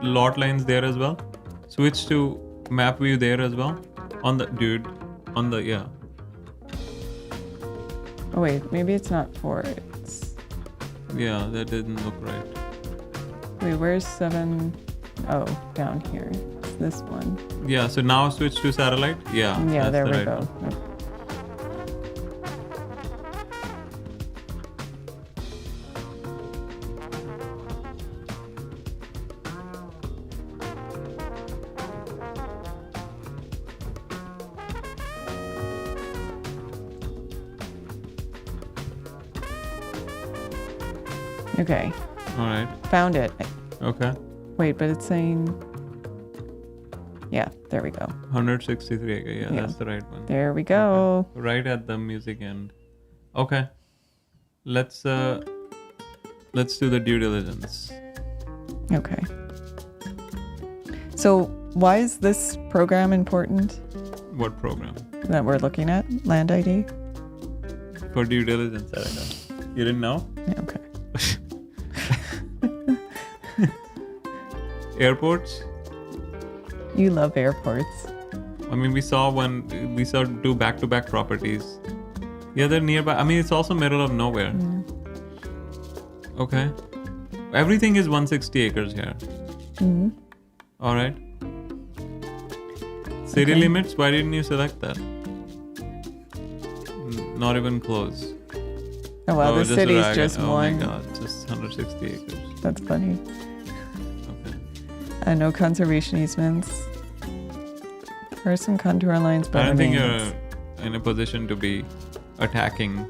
[SPEAKER 1] lot lines there as well. Switch to map view there as well. On the, yeah.
[SPEAKER 2] Oh wait, maybe it's not 4. It's
[SPEAKER 1] Yeah, that didn't look right.
[SPEAKER 2] wait, where's 7? Oh, down here. It's this one.
[SPEAKER 1] Yeah, so now switch to satellite. Yeah,
[SPEAKER 2] Yeah,
[SPEAKER 1] that's
[SPEAKER 2] there
[SPEAKER 1] the
[SPEAKER 2] we
[SPEAKER 1] right
[SPEAKER 2] go.
[SPEAKER 1] one.
[SPEAKER 2] Okay,
[SPEAKER 1] All right.
[SPEAKER 2] found it.
[SPEAKER 1] Okay.
[SPEAKER 2] Wait, but it's saying. Yeah, there we go.
[SPEAKER 1] 163 acre. Yeah,
[SPEAKER 2] Yeah.
[SPEAKER 1] that's the right one.
[SPEAKER 2] There we go.
[SPEAKER 1] Right at the music end. Okay. Let's do the due diligence.
[SPEAKER 2] Okay. So, why is this program important
[SPEAKER 1] What program?
[SPEAKER 2] that we're looking at? Land ID?
[SPEAKER 1] For due diligence, Erica. You didn't know?
[SPEAKER 2] Yeah, okay.
[SPEAKER 1] Airports?
[SPEAKER 2] You love airports.
[SPEAKER 1] I mean, we saw two back-to-back properties. Yeah, they're nearby. I mean, it's also middle of nowhere. Okay. Everything is 160 acres here.
[SPEAKER 2] Mm-hmm.
[SPEAKER 1] All right. City
[SPEAKER 2] Okay.
[SPEAKER 1] limits? Why didn't you select that? Not even close.
[SPEAKER 2] Oh wow, the
[SPEAKER 1] just
[SPEAKER 2] city's
[SPEAKER 1] Raga.
[SPEAKER 2] just
[SPEAKER 1] oh
[SPEAKER 2] one.
[SPEAKER 1] my god, just 160 acres.
[SPEAKER 2] That's funny.
[SPEAKER 1] Okay.
[SPEAKER 2] No conservation easements. There are some contour lines, but
[SPEAKER 1] I don't think
[SPEAKER 2] remains.
[SPEAKER 1] you're in a position to be attacking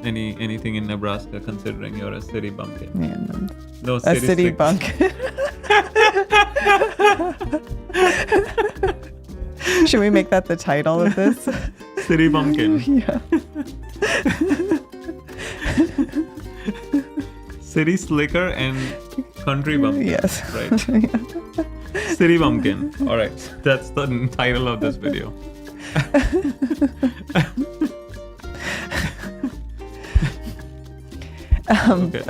[SPEAKER 1] anything in Nebraska, considering you're a city bumpkin.
[SPEAKER 2] Yeah, no.
[SPEAKER 1] No,
[SPEAKER 2] A city
[SPEAKER 1] slick-
[SPEAKER 2] bunk. Should we make that the title of this?
[SPEAKER 1] City bumpkin.
[SPEAKER 2] Yeah.
[SPEAKER 1] City slicker and country bumpkin.
[SPEAKER 2] Yes.
[SPEAKER 1] Right. City bumpkin. All right. That's the title of this video. Okay.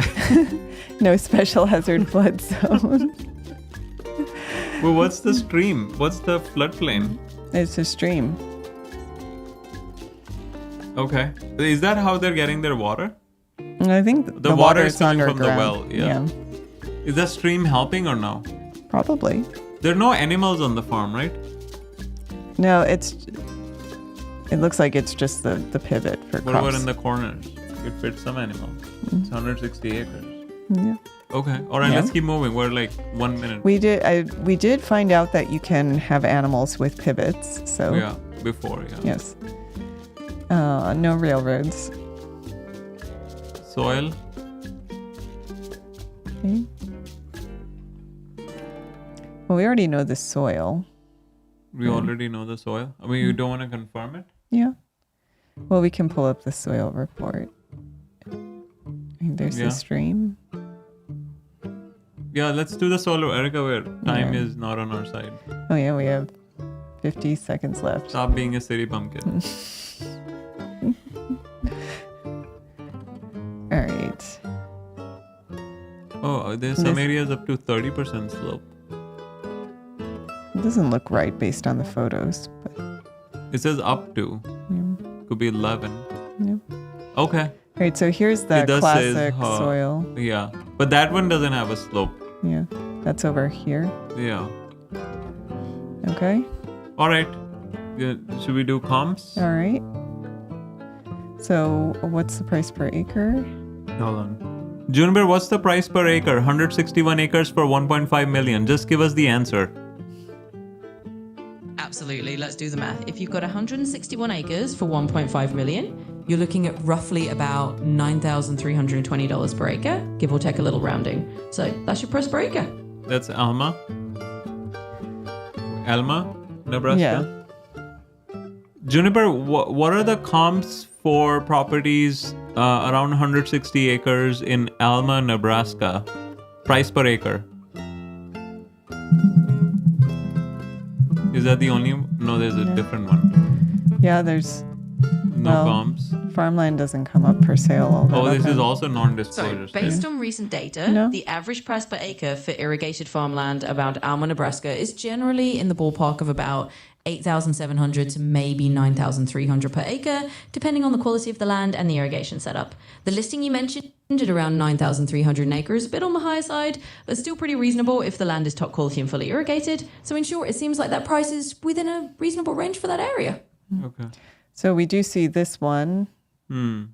[SPEAKER 2] No special hazard flood zone.
[SPEAKER 1] Well, what's the stream? What's the floodplain?
[SPEAKER 2] It's a stream.
[SPEAKER 1] Okay. Is that how they're getting their water?
[SPEAKER 2] I think
[SPEAKER 1] The
[SPEAKER 2] the
[SPEAKER 1] water
[SPEAKER 2] water
[SPEAKER 1] is
[SPEAKER 2] is
[SPEAKER 1] coming from
[SPEAKER 2] underground.
[SPEAKER 1] the well, yeah. Is the stream helping or no?
[SPEAKER 2] Probably.
[SPEAKER 1] There are no animals on the farm, right?
[SPEAKER 2] No, it looks like it's just the pivot for
[SPEAKER 1] What
[SPEAKER 2] crops.
[SPEAKER 1] about in the corners? It fits some animals. It's 160 acres.
[SPEAKER 2] Yeah.
[SPEAKER 1] Okay. All right.
[SPEAKER 2] Yeah.
[SPEAKER 1] Let's keep moving. We're like 1 minute.
[SPEAKER 2] We did find out that you can have animals with pivots. So
[SPEAKER 1] Yeah. Before. Yeah.
[SPEAKER 2] yes. No railroads.
[SPEAKER 1] Soil.
[SPEAKER 2] Okay. Well, we already know the soil.
[SPEAKER 1] We already know the soil. I mean, you don't want to confirm it?
[SPEAKER 2] Yeah. Well, we can pull up the soil report. I think there's
[SPEAKER 1] Yeah.
[SPEAKER 2] the stream.
[SPEAKER 1] Yeah. Let's do the soil, Erica, where time
[SPEAKER 2] Yeah.
[SPEAKER 1] is not on our side.
[SPEAKER 2] Oh yeah, we have 50 seconds left.
[SPEAKER 1] Stop being a city pumpkin.
[SPEAKER 2] All right.
[SPEAKER 1] Oh, there's some
[SPEAKER 2] This-
[SPEAKER 1] areas up to 30% slope.
[SPEAKER 2] It doesn't look right based on the photos, but
[SPEAKER 1] It says up to.
[SPEAKER 2] yeah.
[SPEAKER 1] Could be 11.
[SPEAKER 2] Yeah.
[SPEAKER 1] Okay.
[SPEAKER 2] All right, so here's the
[SPEAKER 1] It does says,
[SPEAKER 2] classic soil.
[SPEAKER 1] Yeah. But that one doesn't have a slope.
[SPEAKER 2] Yeah, that's over here.
[SPEAKER 1] Yeah.
[SPEAKER 2] Okay.
[SPEAKER 1] All right. Yeah, should we do comps?
[SPEAKER 2] All right. So what's the price per acre?
[SPEAKER 1] Hold on. Juniper, what's the price per acre? 161 acres for 1.5 million. Just give us the answer.
[SPEAKER 3] Absolutely. Let's do the math. If you've got 161 acres for 1.5 million, you're looking at roughly about $9,320 per acre, give or take a little rounding. So that's your price per acre.
[SPEAKER 1] That's Alma, Nebraska.
[SPEAKER 2] Yeah.
[SPEAKER 1] Juniper, what are the comps for properties around 160 acres in Alma, Nebraska? Price per acre. Is that the only? No, there's a different one.
[SPEAKER 2] Yeah, there's
[SPEAKER 1] No comps.
[SPEAKER 2] Farmland doesn't come up for sale all that
[SPEAKER 1] Oh, this is
[SPEAKER 2] often.
[SPEAKER 1] also non-disclosure.
[SPEAKER 3] So, based on recent data,
[SPEAKER 2] No.
[SPEAKER 3] the average price per acre for irrigated farmland around Alma, Nebraska is generally in the ballpark of about $8,700 to maybe $9,300 per acre, depending on the quality of the land and the irrigation setup. The listing you mentioned at around 9,300 an acre is a bit on the higher side, but still pretty reasonable if the land is top quality and fully irrigated. So in short, it seems like that price is within a reasonable range for that area.
[SPEAKER 1] Okay.
[SPEAKER 2] So we do see this one,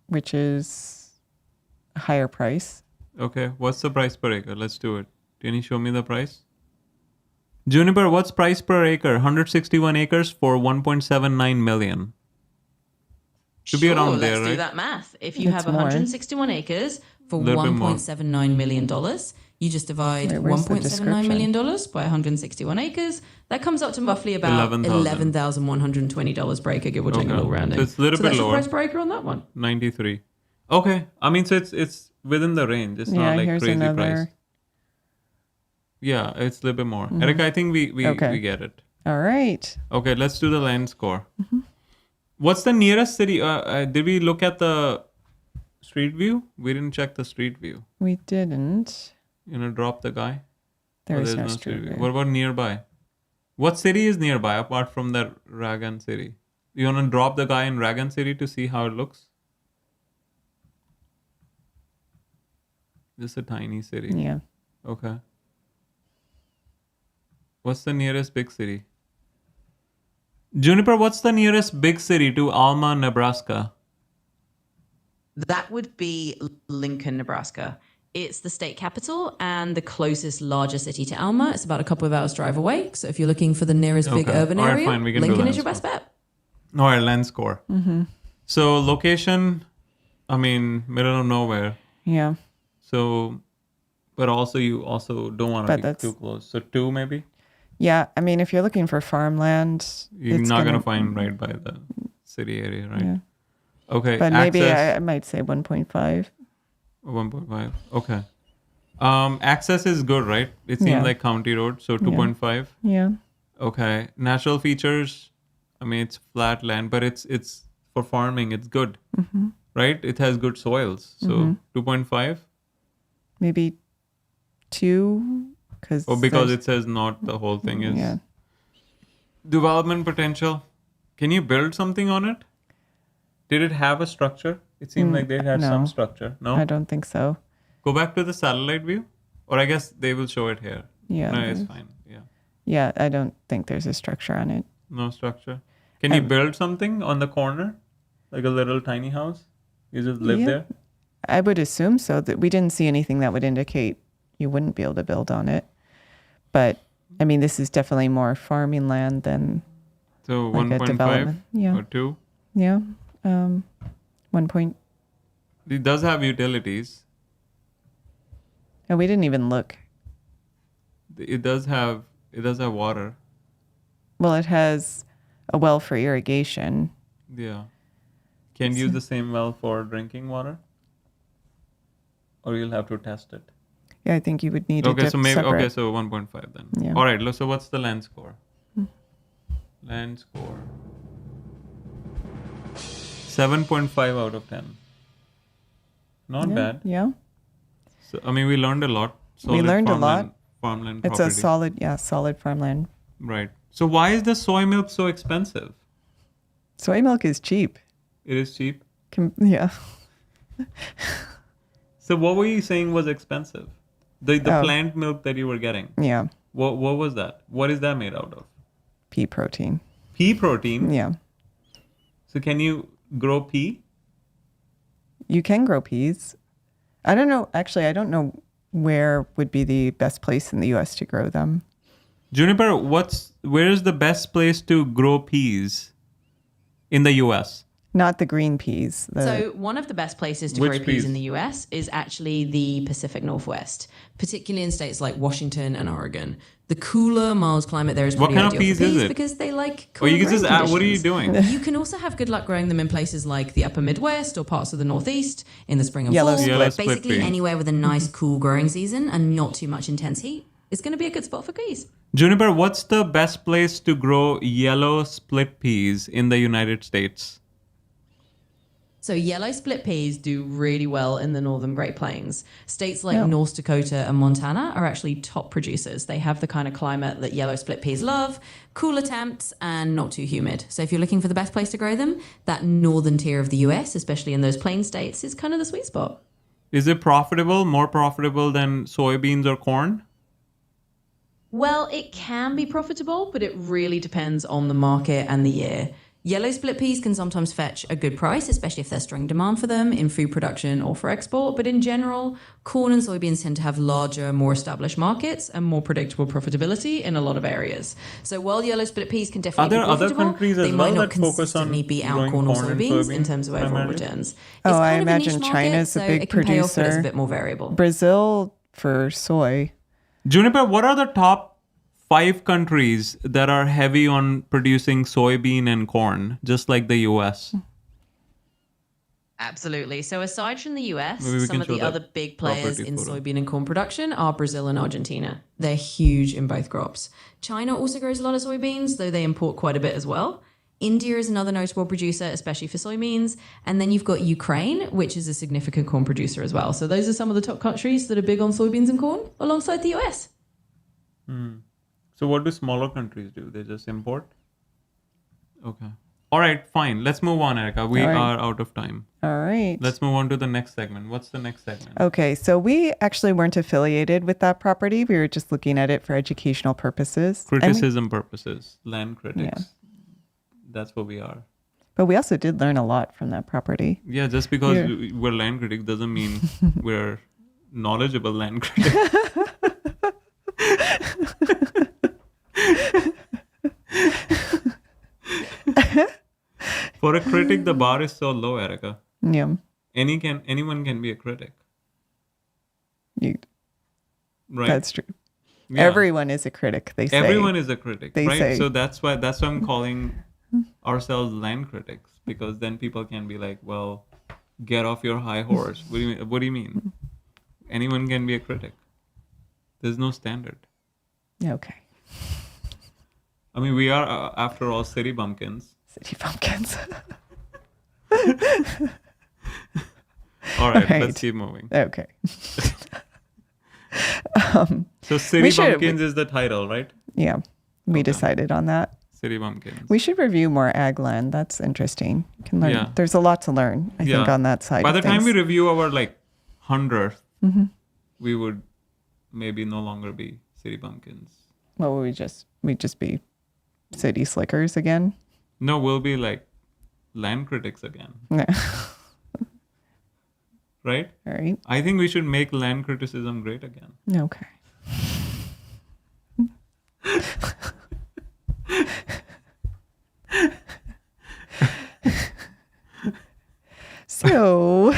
[SPEAKER 2] which is a higher price.
[SPEAKER 1] Okay. What's the price per acre? Let's do it. Can you show me the price? Juniper, what's price per acre? 161 acres for 1.79 million. Should be around there,
[SPEAKER 3] let's do
[SPEAKER 1] right?
[SPEAKER 3] that math. If you
[SPEAKER 2] It's
[SPEAKER 3] have
[SPEAKER 2] more.
[SPEAKER 3] 161 acres for
[SPEAKER 1] Little bit more.
[SPEAKER 3] $1.79 million, you just divide
[SPEAKER 2] Wait, where's the
[SPEAKER 3] $1.79 million by 161 acres. That comes up to roughly about $11,120 per acre, give or take a little rounding.
[SPEAKER 1] So it's a little bit
[SPEAKER 3] that's your
[SPEAKER 1] lower.
[SPEAKER 3] price per acre on that one.
[SPEAKER 1] 93. Okay. I mean, so it's within the range. It's
[SPEAKER 2] Yeah,
[SPEAKER 1] not like
[SPEAKER 2] here's
[SPEAKER 1] crazy
[SPEAKER 2] another.
[SPEAKER 1] price. Yeah, it's a little bit more. Erica, I think we
[SPEAKER 2] Okay.
[SPEAKER 1] get it.
[SPEAKER 2] All right.
[SPEAKER 1] Okay, let's do the land score. What's the nearest city? Did we look at the street view? We didn't check the street view.
[SPEAKER 2] We didn't.
[SPEAKER 1] Drop the guy.
[SPEAKER 2] There
[SPEAKER 1] Oh,
[SPEAKER 2] is
[SPEAKER 1] there's
[SPEAKER 2] no street view.
[SPEAKER 1] What about nearby? What city is nearby apart from that Ragan city? You want to drop the guy in Ragan city to see how it looks? Just a tiny city.
[SPEAKER 2] Yeah.
[SPEAKER 1] Okay. What's the nearest big city? Juniper, what's the nearest big city to Alma, Nebraska?
[SPEAKER 3] That would be Lincoln, Nebraska. It's the state capital and the closest larger city to Alma. It's about a couple of hours drive away. So if you're looking for the nearest big
[SPEAKER 1] Okay.
[SPEAKER 3] urban
[SPEAKER 1] All right,
[SPEAKER 3] area,
[SPEAKER 1] fine. We can do
[SPEAKER 3] Lincoln
[SPEAKER 1] land
[SPEAKER 3] is your best
[SPEAKER 1] score.
[SPEAKER 3] bet.
[SPEAKER 1] All right, land score. So location, I mean, middle of nowhere.
[SPEAKER 2] Yeah.
[SPEAKER 1] So, but also you also don't want to
[SPEAKER 2] But
[SPEAKER 1] be
[SPEAKER 2] that's-
[SPEAKER 1] too close. So 2 maybe?
[SPEAKER 2] Yeah. I mean, if you're looking for farmland,
[SPEAKER 1] You're
[SPEAKER 2] it's
[SPEAKER 1] not going to find right by the city area, right?
[SPEAKER 2] Yeah.
[SPEAKER 1] Okay.
[SPEAKER 2] But maybe
[SPEAKER 1] access,
[SPEAKER 2] I might say 1.5.
[SPEAKER 1] 1.5. Okay. Access is good, right? It seems
[SPEAKER 2] Yeah.
[SPEAKER 1] like county road, so 2.5.
[SPEAKER 2] Yeah.
[SPEAKER 1] Okay. Natural features, I mean, it's flat land, but it's for farming, it's good, right? It has good soils. So 2.5.
[SPEAKER 2] Maybe 2. Because
[SPEAKER 1] Oh, because it says not the whole thing is.
[SPEAKER 2] Yeah.
[SPEAKER 1] Development potential. Can you build something on it? Did it have a structure? It seemed like they had
[SPEAKER 2] no.
[SPEAKER 1] some structure. No?
[SPEAKER 2] I don't think so.
[SPEAKER 1] Go back to the satellite view? Or I guess they will show it here.
[SPEAKER 2] Yeah.
[SPEAKER 1] No, it's fine. Yeah.
[SPEAKER 2] Yeah. I don't think there's a structure on it.
[SPEAKER 1] No structure. Can you build something on the corner? Like a little tiny house? You just live
[SPEAKER 2] Yeah.
[SPEAKER 1] there?
[SPEAKER 2] I would assume so. That we didn't see anything that would indicate you wouldn't be able to build on it. But I mean, this is definitely more farming land than
[SPEAKER 1] So
[SPEAKER 2] like a
[SPEAKER 1] 1.5
[SPEAKER 2] development. Yeah.
[SPEAKER 1] or 2?
[SPEAKER 2] Yeah. 1 point.
[SPEAKER 1] It does have utilities.
[SPEAKER 2] And we didn't even look.
[SPEAKER 1] It does have water.
[SPEAKER 2] Well, it has a well for irrigation.
[SPEAKER 1] Yeah. Can you use the same well for drinking water? Or you'll have to test it.
[SPEAKER 2] Yeah, I think you would need
[SPEAKER 1] Okay,
[SPEAKER 2] a
[SPEAKER 1] so maybe
[SPEAKER 2] separate.
[SPEAKER 1] so 1.5 then.
[SPEAKER 2] Yeah.
[SPEAKER 1] All right, so what's the land score? Land score. 7.5 out of 10. Not
[SPEAKER 2] Yeah,
[SPEAKER 1] bad.
[SPEAKER 2] Yeah.
[SPEAKER 1] So I mean, we learned a lot.
[SPEAKER 2] We learned a lot.
[SPEAKER 1] Farmland
[SPEAKER 2] It's
[SPEAKER 1] property.
[SPEAKER 2] a solid farmland.
[SPEAKER 1] Right. So why is the soy milk so expensive?
[SPEAKER 2] Soy milk is cheap.
[SPEAKER 1] It is cheap.
[SPEAKER 2] Yeah.
[SPEAKER 1] So what were you saying was expensive? The
[SPEAKER 2] Oh.
[SPEAKER 1] plant milk that you were getting.
[SPEAKER 2] Yeah.
[SPEAKER 1] What was that? What is that made out of?
[SPEAKER 2] pea protein.
[SPEAKER 1] Pea protein?
[SPEAKER 2] Yeah.
[SPEAKER 1] So can you grow pea?
[SPEAKER 2] You can grow peas. I don't know. Actually, I don't know where would be the best place in the U.S. to grow them.
[SPEAKER 1] Juniper, where is the best place to grow peas in the U.S.?
[SPEAKER 2] Not the green peas.
[SPEAKER 3] So one of the best places to
[SPEAKER 1] Which
[SPEAKER 3] grow peas
[SPEAKER 1] peas?
[SPEAKER 3] in the US is actually the Pacific Northwest, particularly in states like Washington and Oregon. The cooler, mild climate there is
[SPEAKER 1] What
[SPEAKER 3] pretty
[SPEAKER 1] kind of
[SPEAKER 3] ideal
[SPEAKER 1] peas
[SPEAKER 3] for
[SPEAKER 1] is
[SPEAKER 3] peas
[SPEAKER 1] it?
[SPEAKER 3] because they like
[SPEAKER 1] Or
[SPEAKER 3] cooler
[SPEAKER 1] you can just
[SPEAKER 3] growing
[SPEAKER 1] add, what are you
[SPEAKER 3] conditions.
[SPEAKER 1] doing?
[SPEAKER 3] You can also have good luck growing them in places like the upper Midwest or parts of the Northeast in the spring and
[SPEAKER 2] Yellow
[SPEAKER 3] fall.
[SPEAKER 2] split.
[SPEAKER 1] Yellow split
[SPEAKER 3] Basically
[SPEAKER 1] pea.
[SPEAKER 3] anywhere with a nice cool growing season and not too much intense heat is going to be a good spot for peas.
[SPEAKER 1] Juniper, what's the best place to grow yellow split peas in the United States?
[SPEAKER 3] So yellow split peas do really well in the northern Great Plains. States like North Dakota and Montana are actually top producers. They have the kind of climate that yellow split peas love, cooler temps and not too humid. So if you're looking for the best place to grow them, that northern tier of the US, especially in those plain states, is kind of the sweet spot.
[SPEAKER 1] Is it profitable, more profitable than soybeans or corn?
[SPEAKER 3] Well, it can be profitable, but it really depends on the market and the year. Yellow split peas can sometimes fetch a good price, especially if there's strong demand for them in food production or for export. But in general, corn and soybeans tend to have larger, more established markets and more predictable profitability in a lot of areas. So while yellow split peas can definitely
[SPEAKER 1] Are
[SPEAKER 3] be
[SPEAKER 1] there other
[SPEAKER 3] profitable,
[SPEAKER 1] countries as
[SPEAKER 3] they
[SPEAKER 1] well
[SPEAKER 3] might not
[SPEAKER 1] that focus on
[SPEAKER 3] consistently beat out
[SPEAKER 1] growing
[SPEAKER 3] corn or
[SPEAKER 1] corn and
[SPEAKER 3] soybeans in
[SPEAKER 1] soybeans
[SPEAKER 3] terms of overall
[SPEAKER 1] primarily?
[SPEAKER 3] returns.
[SPEAKER 2] Oh,
[SPEAKER 3] It's
[SPEAKER 2] I
[SPEAKER 3] kind of a niche
[SPEAKER 2] imagine
[SPEAKER 3] market,
[SPEAKER 2] China's a
[SPEAKER 3] so
[SPEAKER 2] big
[SPEAKER 3] it can pay off, but it's
[SPEAKER 2] producer.
[SPEAKER 3] a bit more variable.
[SPEAKER 2] Brazil for soy.
[SPEAKER 1] Juniper, what are the top 5 countries that are heavy on producing soybean and corn, just like the US?
[SPEAKER 3] Absolutely. So aside from the US,
[SPEAKER 1] Maybe we
[SPEAKER 3] some
[SPEAKER 1] can
[SPEAKER 3] of
[SPEAKER 1] show
[SPEAKER 3] the
[SPEAKER 1] that
[SPEAKER 3] other big players
[SPEAKER 1] property
[SPEAKER 3] in
[SPEAKER 1] photo.
[SPEAKER 3] soybean and corn production are Brazil and Argentina. They're huge in both crops. China also grows a lot of soybeans, though they import quite a bit as well. India is another notable producer, especially for soybeans. And then you've got Ukraine, which is a significant corn producer as well. So those are some of the top countries that are big on soybeans and corn alongside the US.
[SPEAKER 1] So what do smaller countries do? They just import? Okay. All right, fine. Let's move on, Erica. We
[SPEAKER 2] All right.
[SPEAKER 1] are out of time.
[SPEAKER 2] All right.
[SPEAKER 1] Let's move on to the next segment. What's the next segment?
[SPEAKER 2] Okay, so we actually weren't affiliated with that property. We were just looking at it for educational purposes. And
[SPEAKER 1] Criticism purposes, land critics. That's what we are.
[SPEAKER 2] but we also did learn a lot from that property.
[SPEAKER 1] Yeah, just because
[SPEAKER 2] Yeah.
[SPEAKER 1] we're land critics doesn't mean we're knowledgeable land critics. For a critic, the bar is so low, Erica.
[SPEAKER 2] Yeah.
[SPEAKER 1] Anyone can be a critic,
[SPEAKER 2] You,
[SPEAKER 1] right?
[SPEAKER 2] That's true.
[SPEAKER 1] Yeah.
[SPEAKER 2] Everyone is a critic, they say.
[SPEAKER 1] Everyone is a critic,
[SPEAKER 2] They
[SPEAKER 1] right?
[SPEAKER 2] say.
[SPEAKER 1] So that's why I'm calling ourselves land critics, because then people can be like, well, get off your high horse. What do you mean? Anyone can be a critic. There's no standard.
[SPEAKER 2] Okay.
[SPEAKER 1] I mean, we are, after all, city bumpkins.
[SPEAKER 2] City pumpkins.
[SPEAKER 1] All right,
[SPEAKER 2] right.
[SPEAKER 1] let's keep moving.
[SPEAKER 2] Okay.
[SPEAKER 1] So City
[SPEAKER 2] We should-
[SPEAKER 1] Bumpkins is the title, right?
[SPEAKER 2] Yeah. We decided on that.
[SPEAKER 1] City Bumpkins.
[SPEAKER 2] We should review more ag land. That's interesting. You can learn.
[SPEAKER 1] Yeah.
[SPEAKER 2] There's a lot to learn, I think, on that side.
[SPEAKER 1] By
[SPEAKER 2] of
[SPEAKER 1] the time we
[SPEAKER 2] things.
[SPEAKER 1] review our 100th,
[SPEAKER 2] Mm-hmm.
[SPEAKER 1] we would maybe no longer be City Bumpkins.
[SPEAKER 2] What would we'd just be city slickers again?
[SPEAKER 1] No, we'll be land critics again,
[SPEAKER 2] No.
[SPEAKER 1] right?
[SPEAKER 2] All right.
[SPEAKER 1] I think we should make land criticism great again.
[SPEAKER 2] Okay. So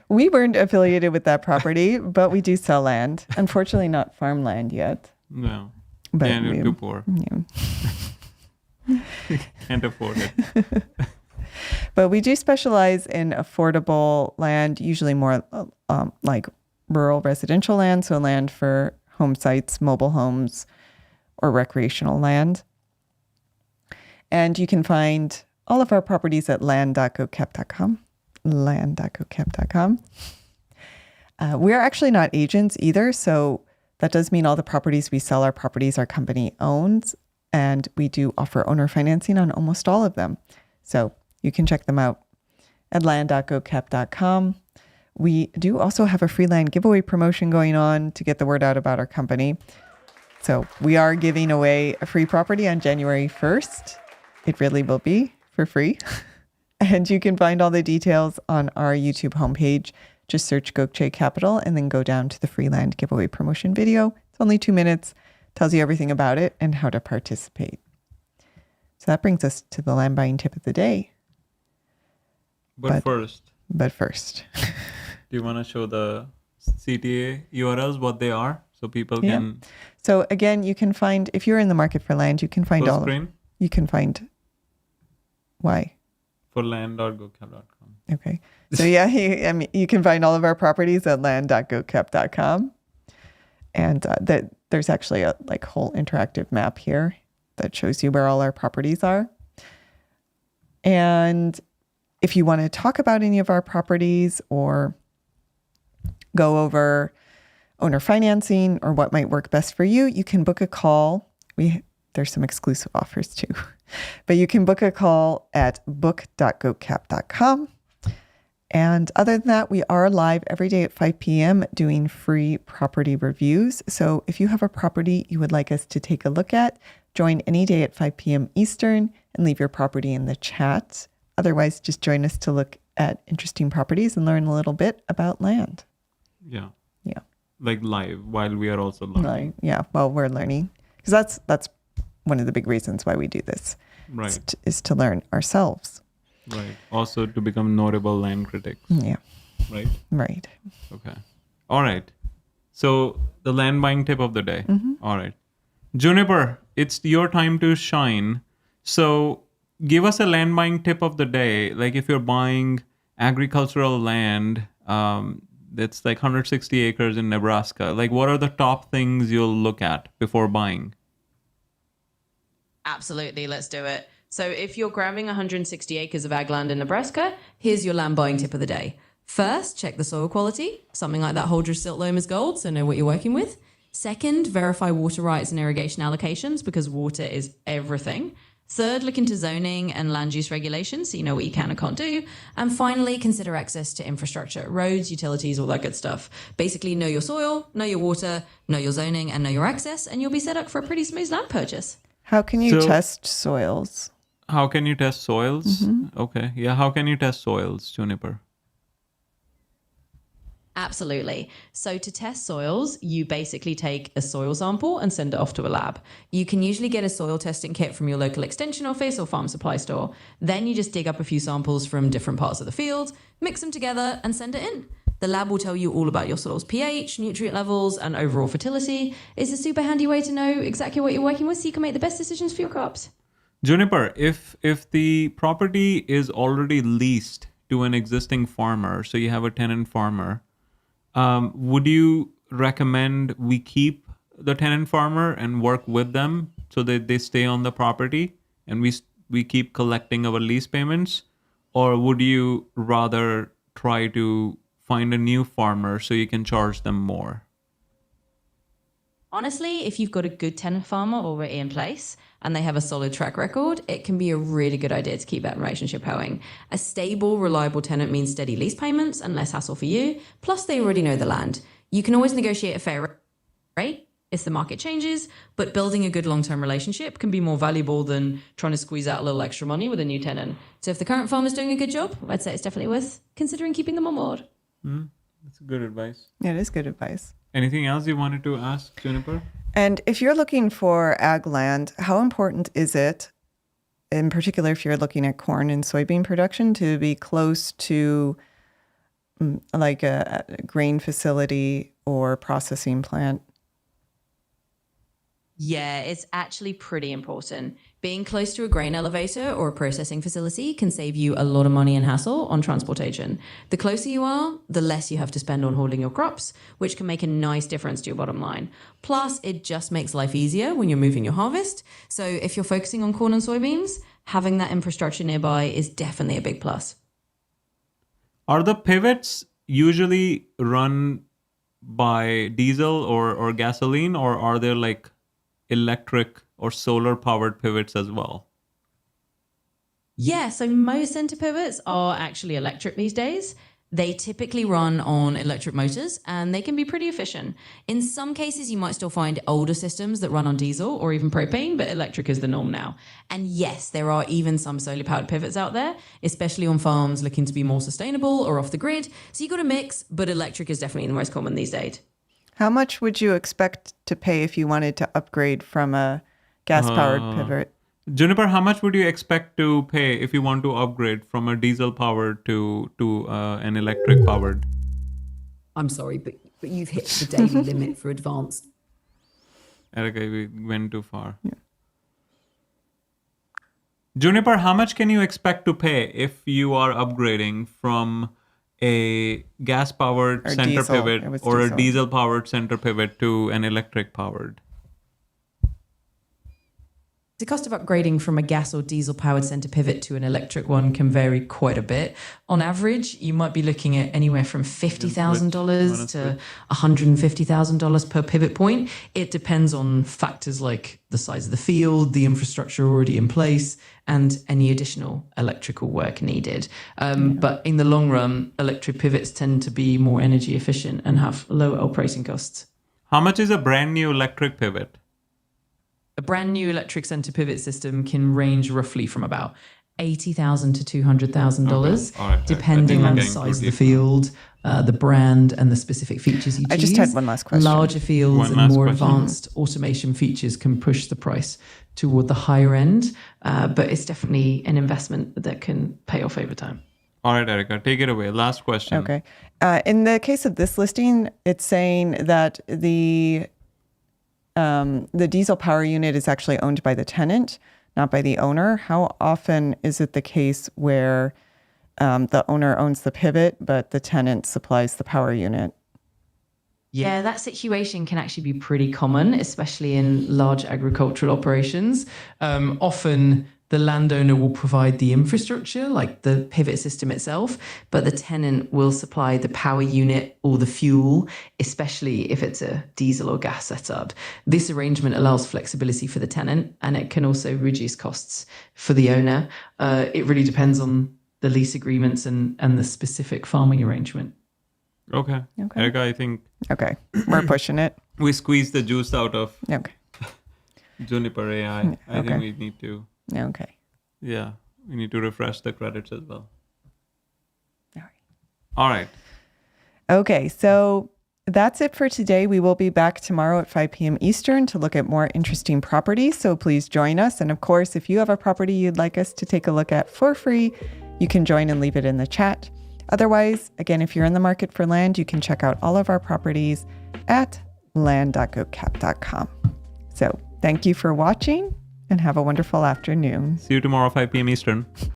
[SPEAKER 2] we weren't affiliated with that property, but we do sell land. Unfortunately, not farmland yet.
[SPEAKER 1] No.
[SPEAKER 2] But
[SPEAKER 1] Yeah,
[SPEAKER 2] we-
[SPEAKER 1] we're too poor.
[SPEAKER 2] Yeah.
[SPEAKER 1] Can't afford it.
[SPEAKER 2] But we do specialize in affordable land, usually more like rural residential land, so land for home sites, mobile homes, or recreational land. And you can find all of our properties at land.gokept.com. Land.gokept.com. We're actually not agents either, so that does mean all the properties we sell are properties our company owns, and we do offer owner financing on almost all of them. So you can check them out at land.gokept.com. We do also have a free land giveaway promotion going on to get the word out about our company. So we are giving away a free property on January 1st. It really will be for free. And you can find all the details on our YouTube homepage. Just search Gokche Capital and then go down to the free land giveaway promotion video. It's only 2 minutes, tells you everything about it and how to participate. So that brings us to the land buying tip of the day.
[SPEAKER 1] But first,
[SPEAKER 2] do
[SPEAKER 1] you want to show the CTA URLs, what they are, so people can...
[SPEAKER 2] So again, you can find, if you're in the market for land, you can find
[SPEAKER 1] Full
[SPEAKER 2] all
[SPEAKER 1] screen?
[SPEAKER 2] You can find, why?
[SPEAKER 1] For land.gocap.com.
[SPEAKER 2] Okay. So yeah, you can find all of our properties at land.gocap.com. And there's actually a whole interactive map here that shows you where all our properties are. And if you want to talk about any of our properties or go over owner financing or what might work best for you, you can book a call. There's some exclusive offers too, but you can book a call at book.gocap.com. And other than that, we are live every day at 5 p.m. doing free property reviews. So if you have a property you would like us to take a look at, join any day at 5 p.m. Eastern and leave your property in the chat. Otherwise, just join us to look at interesting properties and learn a little bit about land.
[SPEAKER 1] Yeah.
[SPEAKER 2] Yeah.
[SPEAKER 1] Like live, while we are also learning.
[SPEAKER 2] Yeah, well, we're learning. Because that's one of the big reasons why we do this.
[SPEAKER 1] Right.
[SPEAKER 2] Is to learn ourselves.
[SPEAKER 1] Right. Also to become notable land critics.
[SPEAKER 2] Yeah.
[SPEAKER 1] Right?
[SPEAKER 2] Right.
[SPEAKER 1] Okay. All right. So the land buying tip of the day.
[SPEAKER 2] Mm-hmm.
[SPEAKER 1] All right. Juniper, it's your time to shine. So give us a land buying tip of the day. Like if you're buying agricultural land, that's like 160 acres in Nebraska. Like what are the top things you'll look at before buying?
[SPEAKER 3] Absolutely, let's do it. So if you're grabbing 160 acres of ag land in Nebraska, here's your land buying tip of the day. First, check the soil quality. Something like that holds your silt loam is gold, so know what you're working with. Second, verify water rights and irrigation allocations because water is everything. Third, look into zoning and land use regulations so you know what you can and can't do. And finally, consider access to infrastructure, roads, utilities, all that good stuff. Basically, know your soil, know your water, know your zoning, and know your access, and you'll be set up for a pretty smooth land purchase.
[SPEAKER 2] How can you test soils?
[SPEAKER 1] How can you test soils?
[SPEAKER 2] Mm-hmm.
[SPEAKER 1] Okay. Yeah. How can you test soils, Juniper?
[SPEAKER 3] Absolutely. So to test soils, you basically take a soil sample and send it off to a lab. You can usually get a soil testing kit from your local extension office or farm supply store. Then you just dig up a few samples from different parts of the field, mix them together and send it in. The lab will tell you all about your soil's pH, nutrient levels, and overall fertility. It's a super handy way to know exactly what you're working with so you can make the best decisions for your crops.
[SPEAKER 1] Juniper, if the property is already leased to an existing farmer, so you have a tenant farmer, would you recommend we keep the tenant farmer and work with them so that they stay on the property and we keep collecting our lease payments? Or would you rather try to find a new farmer so you can charge them more?
[SPEAKER 3] Honestly, if you've got a good tenant farmer already in place and they have a solid track record, it can be a really good idea to keep that relationship going. A stable, reliable tenant means steady lease payments and less hassle for you. Plus, they already know the land. You can always negotiate a fair rate if the market changes, but building a good long-term relationship can be more valuable than trying to squeeze out a little extra money with a new tenant. So if the current farmer's doing a good job, I'd say it's definitely worth considering keeping them on board.
[SPEAKER 1] That's good advice.
[SPEAKER 2] Yeah, it is good advice.
[SPEAKER 1] Anything else you wanted to ask, Juniper?
[SPEAKER 2] And if you're looking for ag land, how important is it, in particular if you're looking at corn and soybean production, to be close to like a grain facility or processing plant?
[SPEAKER 3] Yeah, it's actually pretty important. Being close to a grain elevator or a processing facility can save you a lot of money and hassle on transportation. The closer you are, the less you have to spend on hauling your crops, which can make a nice difference to your bottom line. Plus, it just makes life easier when you're moving your harvest. So if you're focusing on corn and soybeans, having that infrastructure nearby is definitely a big plus.
[SPEAKER 1] Are the pivots usually run by diesel or gasoline, or are there like electric or solar powered pivots as well?
[SPEAKER 3] Yeah, so most center pivots are actually electric these days. They typically run on electric motors and they can be pretty efficient. In some cases, you might still find older systems that run on diesel or even propane, but electric is the norm now. And yes, there are even some solar powered pivots out there, especially on farms looking to be more sustainable or off the grid. So you got a mix, but electric is definitely the most common these days.
[SPEAKER 2] How much would you expect to pay if you wanted to upgrade from a gas-powered pivot?
[SPEAKER 1] Juniper, how much would you expect to pay if you want to upgrade from a diesel powered to an electric powered?
[SPEAKER 4] I'm sorry, but you've hit the daily limit for advanced.
[SPEAKER 1] Erica, we went too far. Yeah. Juniper, how much can you expect to pay if you are upgrading from a gas powered center pivot or a diesel powered center pivot to an electric powered?
[SPEAKER 3] The cost of upgrading from a gas or diesel powered center pivot to an electric one can vary quite a bit. On average, you might be looking at anywhere from $50,000 to $150,000 per pivot point. It depends on factors like the size of the field, the infrastructure already in place, and any additional electrical work needed. But in the long run, electric pivots tend to be more energy efficient and have lower operating costs.
[SPEAKER 1] How much is a brand new electric pivot?
[SPEAKER 3] A brand new electric center pivot system can range roughly from about $80,000 to $200,000, depending on the size of the field, the brand, and the specific features you choose.
[SPEAKER 2] I just had one last question.
[SPEAKER 3] Larger fields and more advanced automation features can push the price toward the higher end, but it's definitely an investment that can pay off over time.
[SPEAKER 1] All right, Erica, take it away. Last question.
[SPEAKER 2] Okay. In the case of this listing, it's saying that the diesel power unit is actually owned by the tenant, not by the owner. How often is it the case where the owner owns the pivot, but the tenant supplies the power unit?
[SPEAKER 3] Yeah, that situation can actually be pretty common, especially in large agricultural operations. Often the landowner will provide the infrastructure, like the pivot system itself, but the tenant will supply the power unit or the fuel, especially if it's a diesel or gas setup. This arrangement allows flexibility for the tenant, and it can also reduce costs for the owner. It really depends on the lease agreements and the specific farming arrangement.
[SPEAKER 1] Okay. Erica, I think...
[SPEAKER 2] Okay, we're pushing it.
[SPEAKER 1] We squeezed the juice out of Juniper AI. I think we need to...
[SPEAKER 2] Okay.
[SPEAKER 1] Yeah, we need to refresh the credits as well.
[SPEAKER 2] All right. Okay, so that's it for today. We will be back tomorrow at 5 p.m. Eastern to look at more interesting properties. So please join us. And of course, if you have a property you'd like us to take a look at for free, you can join and leave it in the chat. Otherwise, again, if you're in the market for land, you can check out all of our properties at land.gocap.com. So thank you for watching and have a wonderful afternoon.
[SPEAKER 1] See you tomorrow, 5 p.m. Eastern.